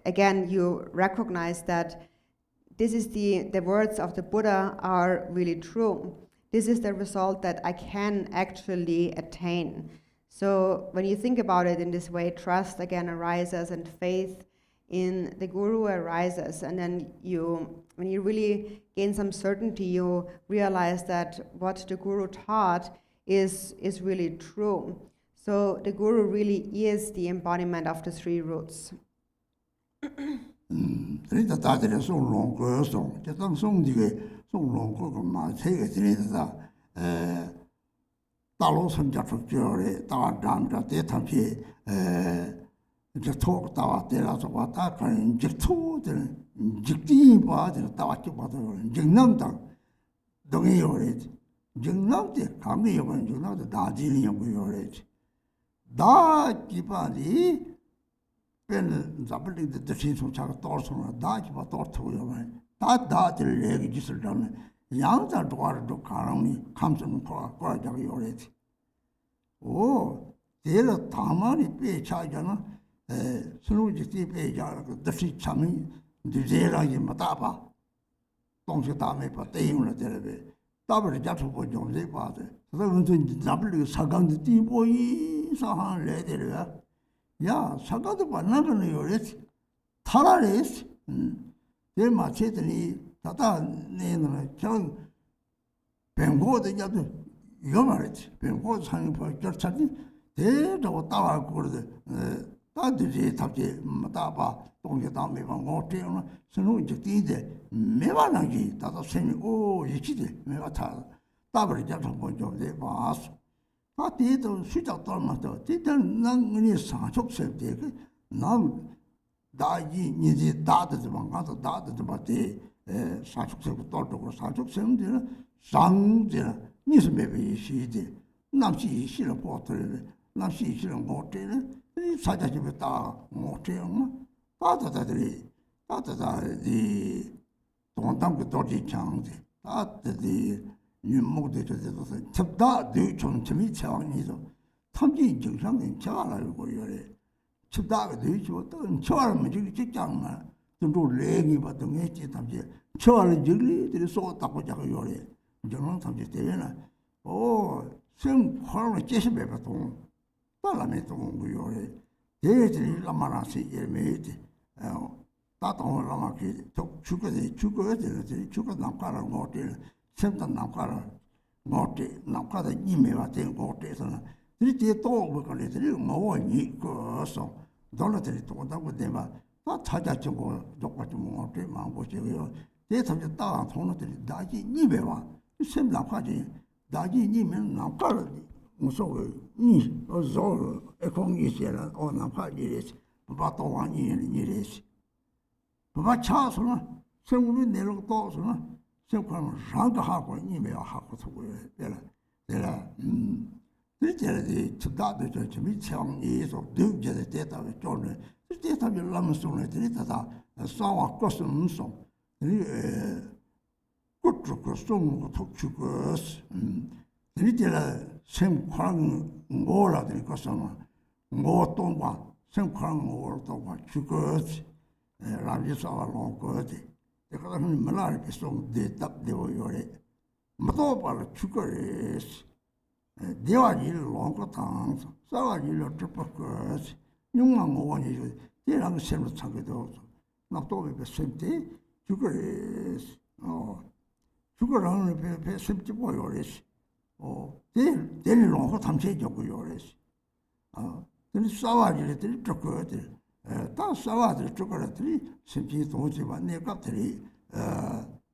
again, you recognize that this is the words of the Buddha are really true. This is the result that I can actually attain. So when you think about it in this way, trust again arises, and faith in the Guru arises. And then when you really gain some certainty, you realize that what the Guru taught is really true. So the Guru really is the embodiment of the three roots. pen zapping the difference of Chaka Torson, Dutch, but Torto, that the leg just done. Young that water to Karami comes in for Quajaviolate. Oh, there are Tamari pay Chagana, Sunuji pay the feet chummy, the Zera in Matapa. Don't you tell me, but they on the television. Double Jatu for John Zay Father. So they went to double Sagan the tea boy, Sahan later. 야, 사가도 만나는 요래지. 타라레스. 내 마체더니 다다 내는 전 뱅고도 야도 이거 말이지. 뱅고 상이 벌절차지. 대다고 따와 그러데. 다들이 답지 마다바 동계 다음에 방어때는 선우 이제 뒤데 매만하기 다다 셈이 오 이치데 매가 타. 답을 잡고 보죠. 내 봐서 아, 뒤에도 수작 돌마도 뒤에는 난 상속세대 난 다이 니지 다드만 가서 다드만 상속세고 돌고 상속세는 상제 니스 매비 시대 남시 시를 보더래 남시 시는 못되는 이 사자집에 다 못해요 다다다들이 다다다디 동담고 도지 창데 다다디 유목대저서 첩다 좀 재미차원이죠. 탐지 정상된 자라고 요래. 첩다가 되죠. 또 저하면 저기 직장만 좀 레기 받던 게 탐지. 저하는 저기들이 쏟다고 자고 요래. 저는 탐지 때에는 생 화를 제시해 봐도 빨라면 또 요래. 대들이 라마라시 예매지. 다도 라마키 죽어야 되는데 죽어 남가라는 거 어때? Sept 남가라 모टे 남가다 이메와 된 거에서는 이렇게 또 뭐가래 들이 뭐니 그서 돌아들이 또 온다고 되면 다 찾아주고 똑같이 뭐게 망보세요. 대답이 딱 통로들이 나지 이메와 셈 남가지 나지 이면 남가라 무서워 니 어서 에콩이시라 남가지레스 바토와니 이레스 바 차서는 생물이 내려도서는 생각하면 상가하고 이메와 하고 서고요. 내가 그때는 저다도 저 재미창이서 되게 됐다고 저는 그때도 라면송에 들이다가 싸워 거스면서 이 꽃으로 송고 톡추고 그때는 생광 뭐라들 거서는 뭐 동과 생광 뭐도 죽어 라면서와 놓고지 그러면 말할 게 좀 대답되어 요래 뭐도 죽어레스 대화를 놓고 당 싸가지를 접어서 용만 오원이 얘랑 셈을 찾게도 나도 왜 셈때 죽어레스 죽으라는 배 습지 보여레시. 대리 놓고 탐색하고 요레시. 근데 싸와지들이 쪼거들. 다 싸와들 쪼거들이 습지 도지만 내가들이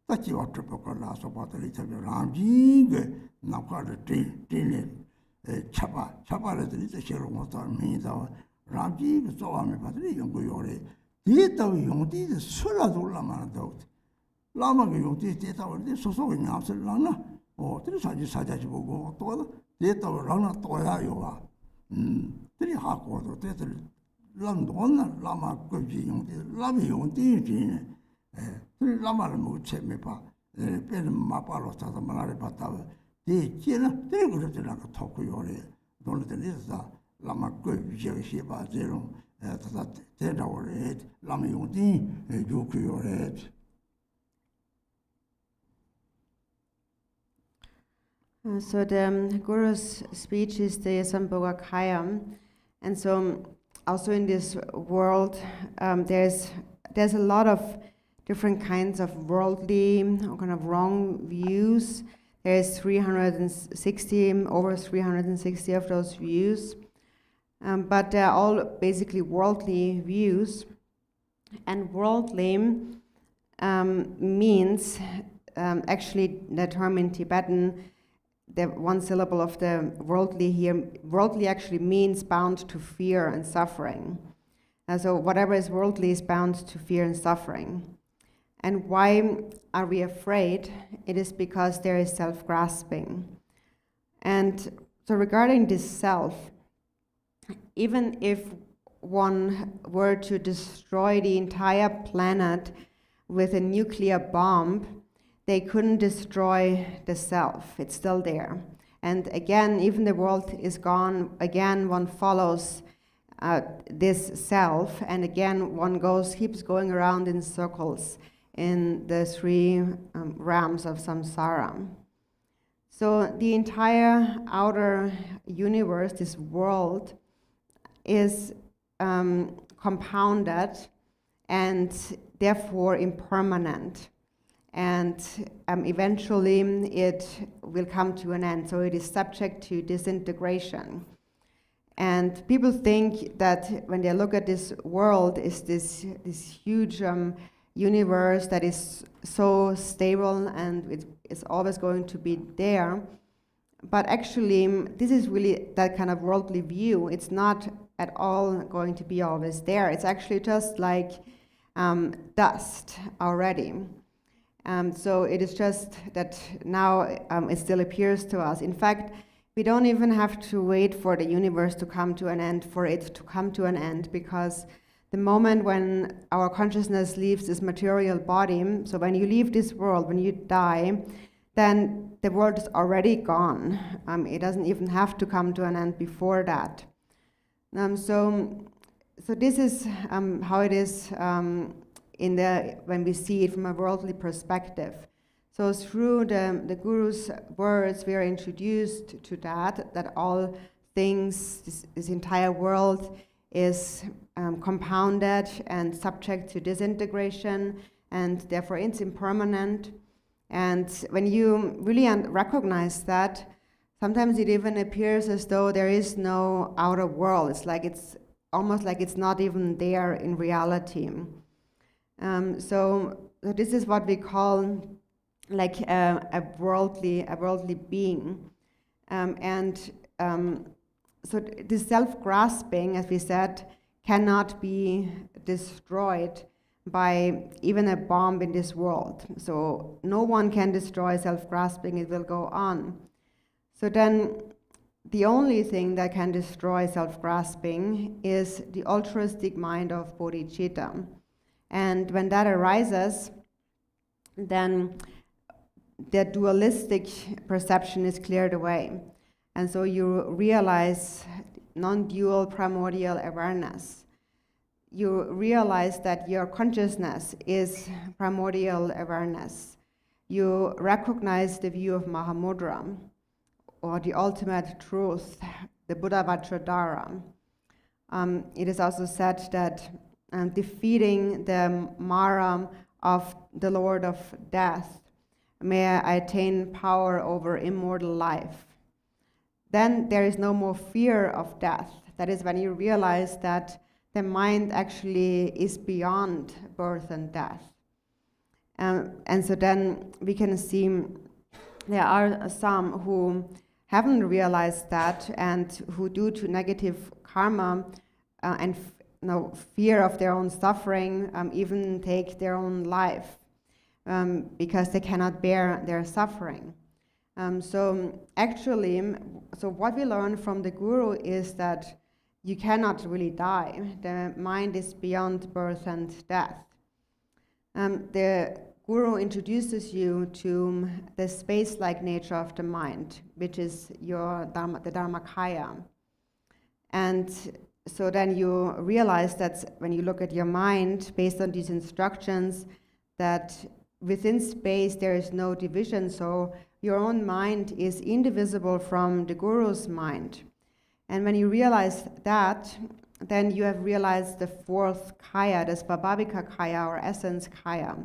딱히 어떻게 나서 봐들이 저기 ram지게 나과를 띠네 차바들이 저기로 못다 미다 ram지게 좋아하면 봐들이 연구 요래. 뒤에다가 용띠도 술라도 올라만도 라마가 용띠 뒤에다가 소소가 냐슬 라나 들이 사자지 보고 또 뒤에다가 라나 또야요 들이 하고도 뒤들 람도나 라마 거기 용띠 라미 용띠지 들이 라마를 못 채매봐 배는 마빠로 사다 말을 봤다 뒤에는 들이 그러더라고 토고 요래 놀들이서 라마 거기 저기 봐 제로 So the Guru's speech is the Sambhogakaya, and so also in this world there's a lot of different kinds of worldly or kind of wrong views. There's over 360 of those views. But they're all basically worldly views, and worldly means actually the term in Tibetan, the one syllable of the worldly here, worldly actually means bound to fear and suffering. So whatever is worldly is bound to fear and suffering. And why are we afraid? It is because there is self-grasping. And so regarding this self, even if one were to destroy the entire planet with a nuclear bomb, they couldn't destroy the self. It's still there. And again, even the world is gone, again one follows this self, and again one keeps going around in circles in the three realms of samsara. So the entire outer universe, this world, is compounded and therefore impermanent, and eventually it will come to an end. So it is subject to disintegration. And people think that when they look at this world, is this huge universe that is so stable and it is always going to be there. But actually, this is really that kind of worldly view. It's not at all going to be always there. It's actually just like dust already. So it is just that now it still appears to us. In fact, we don't even have to wait for the universe to come to an end, for it to come to an end, because the moment when our consciousness leaves this material body, so when you leave this world, when you die, then the world is already gone. It doesn't even have to come to an end before that. So this is how it is when we see it from a worldly perspective. So through the Guru's words, we are introduced to that all things, this entire world is compounded and subject to disintegration, and therefore it's impermanent. And when you really recognize that, sometimes it even appears as though there is no outer world. It's almost like it's not even there in reality. So this is what we call like a worldly being. So this self-grasping, as we said, cannot be destroyed by even a bomb in this world. So no one can destroy self-grasping, it will go on. So then the only thing that can destroy self-grasping is the altruistic mind of bodhicitta. And when that arises, then the dualistic perception is cleared away. And so you realize non-dual primordial awareness. You realize that your consciousness is primordial awareness. You recognize the view of Mahamudra, or the ultimate truth, the Buddha Vajradhara. It is also said that defeating the Mara of the Lord of Death may I attain power over immortal life. Then there is no more fear of death. That is when you realize that the mind actually is beyond birth and death. And so then we can see there are some who haven't realized that, and who, due to negative karma and fear of their own suffering, even take their own life because they cannot bear their suffering. So what we learn from the Guru is that you cannot really die. The mind is beyond birth and death. The Guru introduces you to the space-like nature of the mind, which is your Dharma, the Dharmakaya. And so then you realize that when you look at your mind, based on these instructions, that within space there is no division, so your own mind is indivisible from the Guru's mind. And when you realize that, then you have realized the fourth kaya, the Svabhavika kaya, or essence kaya,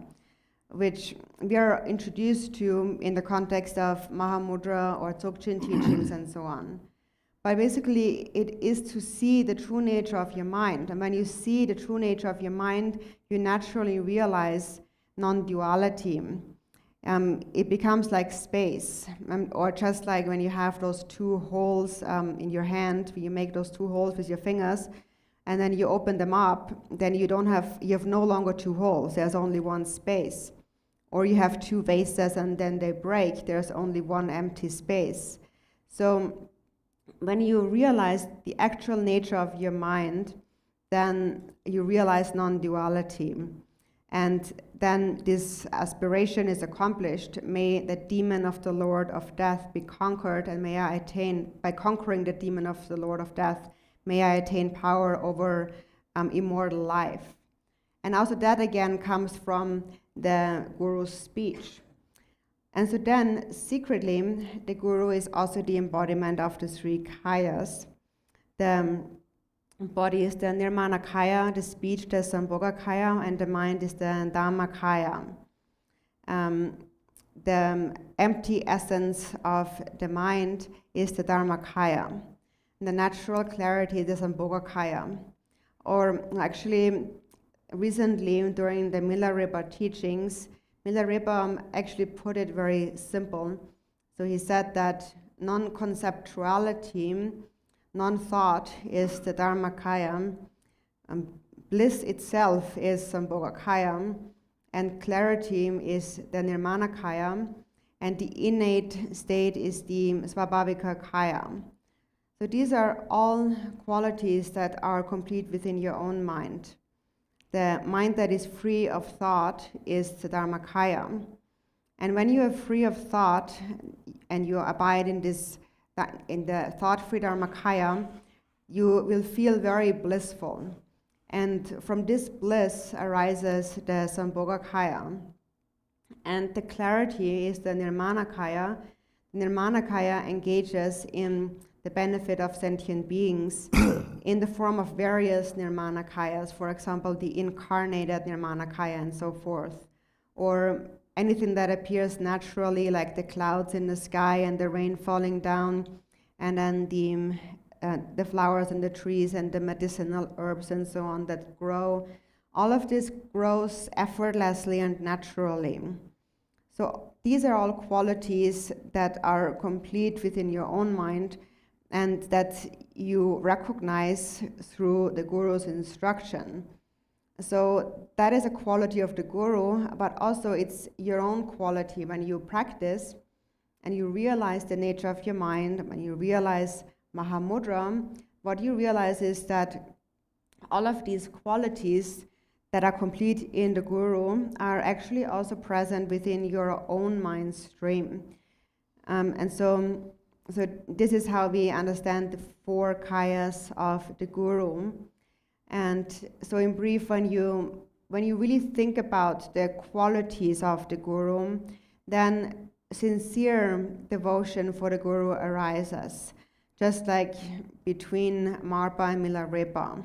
which we are introduced to in the context of Mahamudra or Dzogchen teachings and so on. But basically, it is to see the true nature of your mind. And when you see the true nature of your mind, you naturally realize non-duality. It becomes like space, or just like when you have those two holes in your hand, you make those two holes with your fingers, and then you open them up, then you have no longer two holes, there's only one space. Or you have two vases and then they break, there's only one empty space. So when you realize the actual nature of your mind, then you realize non-duality. And then this aspiration is accomplished. May the demon of the Lord of Death be conquered, and may I attain, by conquering the demon of the Lord of Death, may I attain power over immortal life. And also that again comes from the Guru's speech. And so then, secretly, the Guru is also the embodiment of the three kayas. The body is the Nirmana kaya, the speech the Sambhoga kaya, and the mind is the Dhamma kaya. The empty essence of the mind is the Dharma kaya. The natural clarity is the Sambhoga kaya. Or actually, recently during the Milarepa teachings, Milarepa actually put it very simple. So he said that non-conceptuality, non-thought is the Dharmakaya, bliss itself is Sambhogakaya, and clarity is the Nirmanakaya, and the innate state is the Svabhavikakaya. So these are all qualities that are complete within your own mind. The mind that is free of thought is the Dharmakaya. And when you are free of thought and you abide in the thought-free Dharmakaya, you will feel very blissful. And from this bliss arises the Sambhogakaya. And the clarity is the Nirmanakaya. Nirmanakaya engages in the benefit of sentient beings in the form of various Nirmanakayas, for example, the incarnated Nirmanakaya and so forth, or anything that appears naturally, like the clouds in the sky and the rain falling down, and then the flowers and the trees and the medicinal herbs and so on that grow. All of this grows effortlessly and naturally. So these are all qualities that are complete within your own mind, and that you recognize through the Guru's instruction. So that is a quality of the Guru, but also it's your own quality when you practice and you realize the nature of your mind, when you realize Mahamudra, what you realize is that all of these qualities that are complete in the Guru are actually also present within your own mind stream. And so this is how we understand the four kayas of the Guru. And so in brief, when you really think about the qualities of the Guru, then sincere devotion for the Guru arises, just like between Marpa and Milarepa.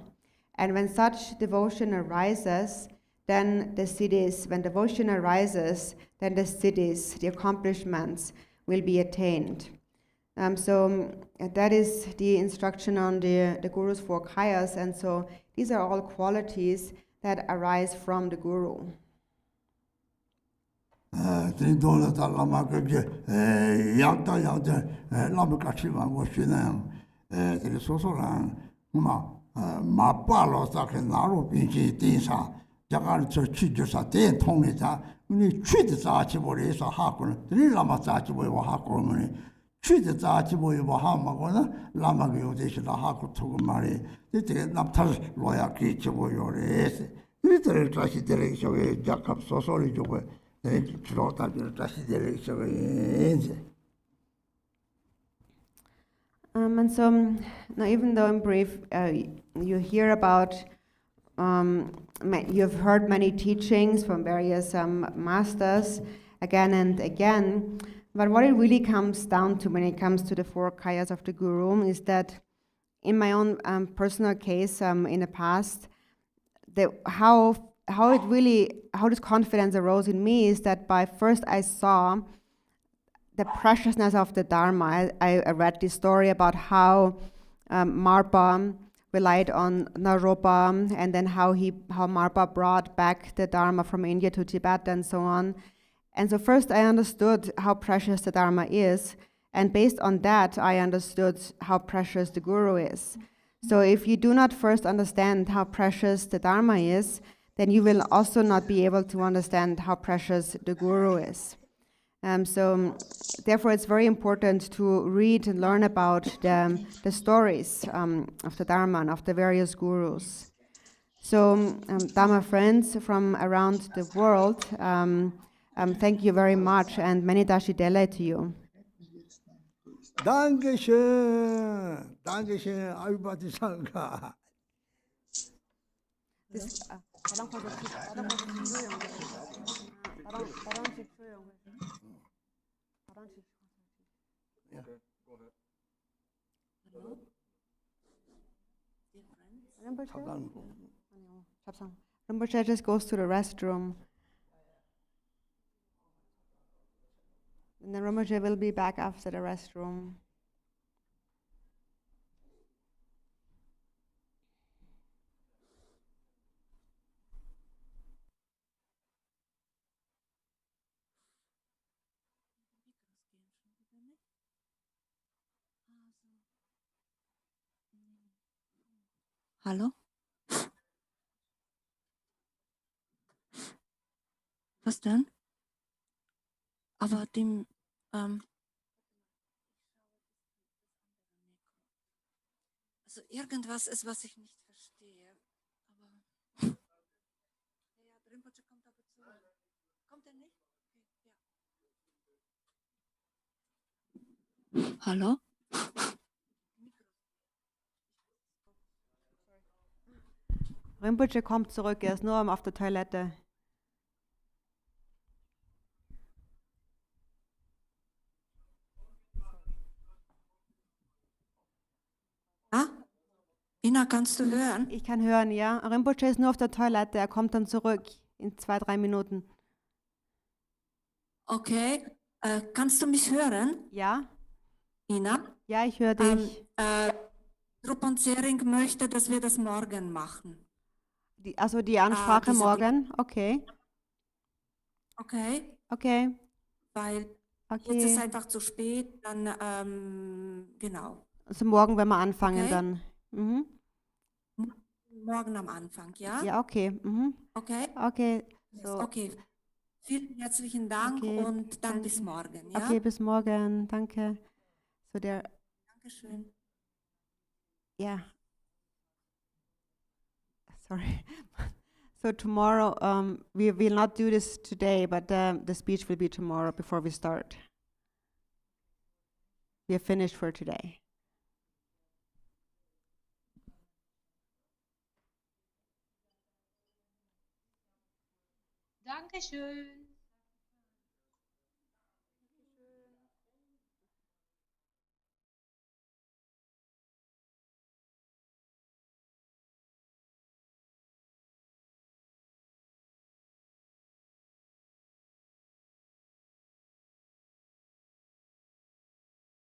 And when such devotion arises, then when devotion arises, then the siddhis, the accomplishments, will be attained. That is the instruction on the Guru's four kayas, and so these are all qualities that arise from the Guru. Now, even though in brief you hear about, you've heard many teachings from various masters again and again, but what it really comes down to when it comes to the four kayas of the Guru is that in my own personal case in the past, how this confidence arose in me is that by first I saw the preciousness of the Dharma. I read this story about how Marpa relied on Naropa, and then how Marpa brought back the Dharma from India to Tibet and so on. And so first I understood how precious the Dharma is, and based on that I understood how precious the Guru is. So if you do not first understand how precious the Dharma is, then you will also not be able to understand how precious the Guru is. Therefore, it's very important to read and learn about the stories of the Dharma and of the various gurus. So, Dharma friends from around the world, thank you very much, and many dashi dele to you. Dankeschön, Dankeschön, everybody sangha. Okay, go ahead. Rinpoche just goes to the restroom. And then Rinpoche will be back after the restroom. Hallo? Was denn? Aber dem, also irgendwas ist, was ich nicht verstehe. Aber ja, Rinpoche kommt aber zurück. Kommt er nicht? Okay, ja. Hallo? Rinpoche kommt zurück, er ist nur auf der Toilette. Ah? Ina, kannst du hören? Ich kann hören, ja. Rinpoche ist nur auf der Toilette, er kommt dann zurück in 2-3 Minuten. Okay, kannst du mich hören? Ja? Ina? Ja, ich höre dich. Rupanzering möchte, dass wir das morgen machen. Die Ansprache morgen? Okay. Okay. Okay. Weil jetzt ist es einfach zu spät, dann, genau. Also morgen, wenn wir anfangen, Okay. dann. Mhm. Morgen am Anfang, ja? Ja, okay. Mhm. Okay? Okay. So. Okay. Vielen herzlichen Dank Okay, und dann danke. bis morgen, ja? Okay, bis morgen. Danke. So Dankeschön. yeah. Sorry. So tomorrow, we will not do this today, but the speech will be tomorrow before we start. We are finished for today. Dankeschön.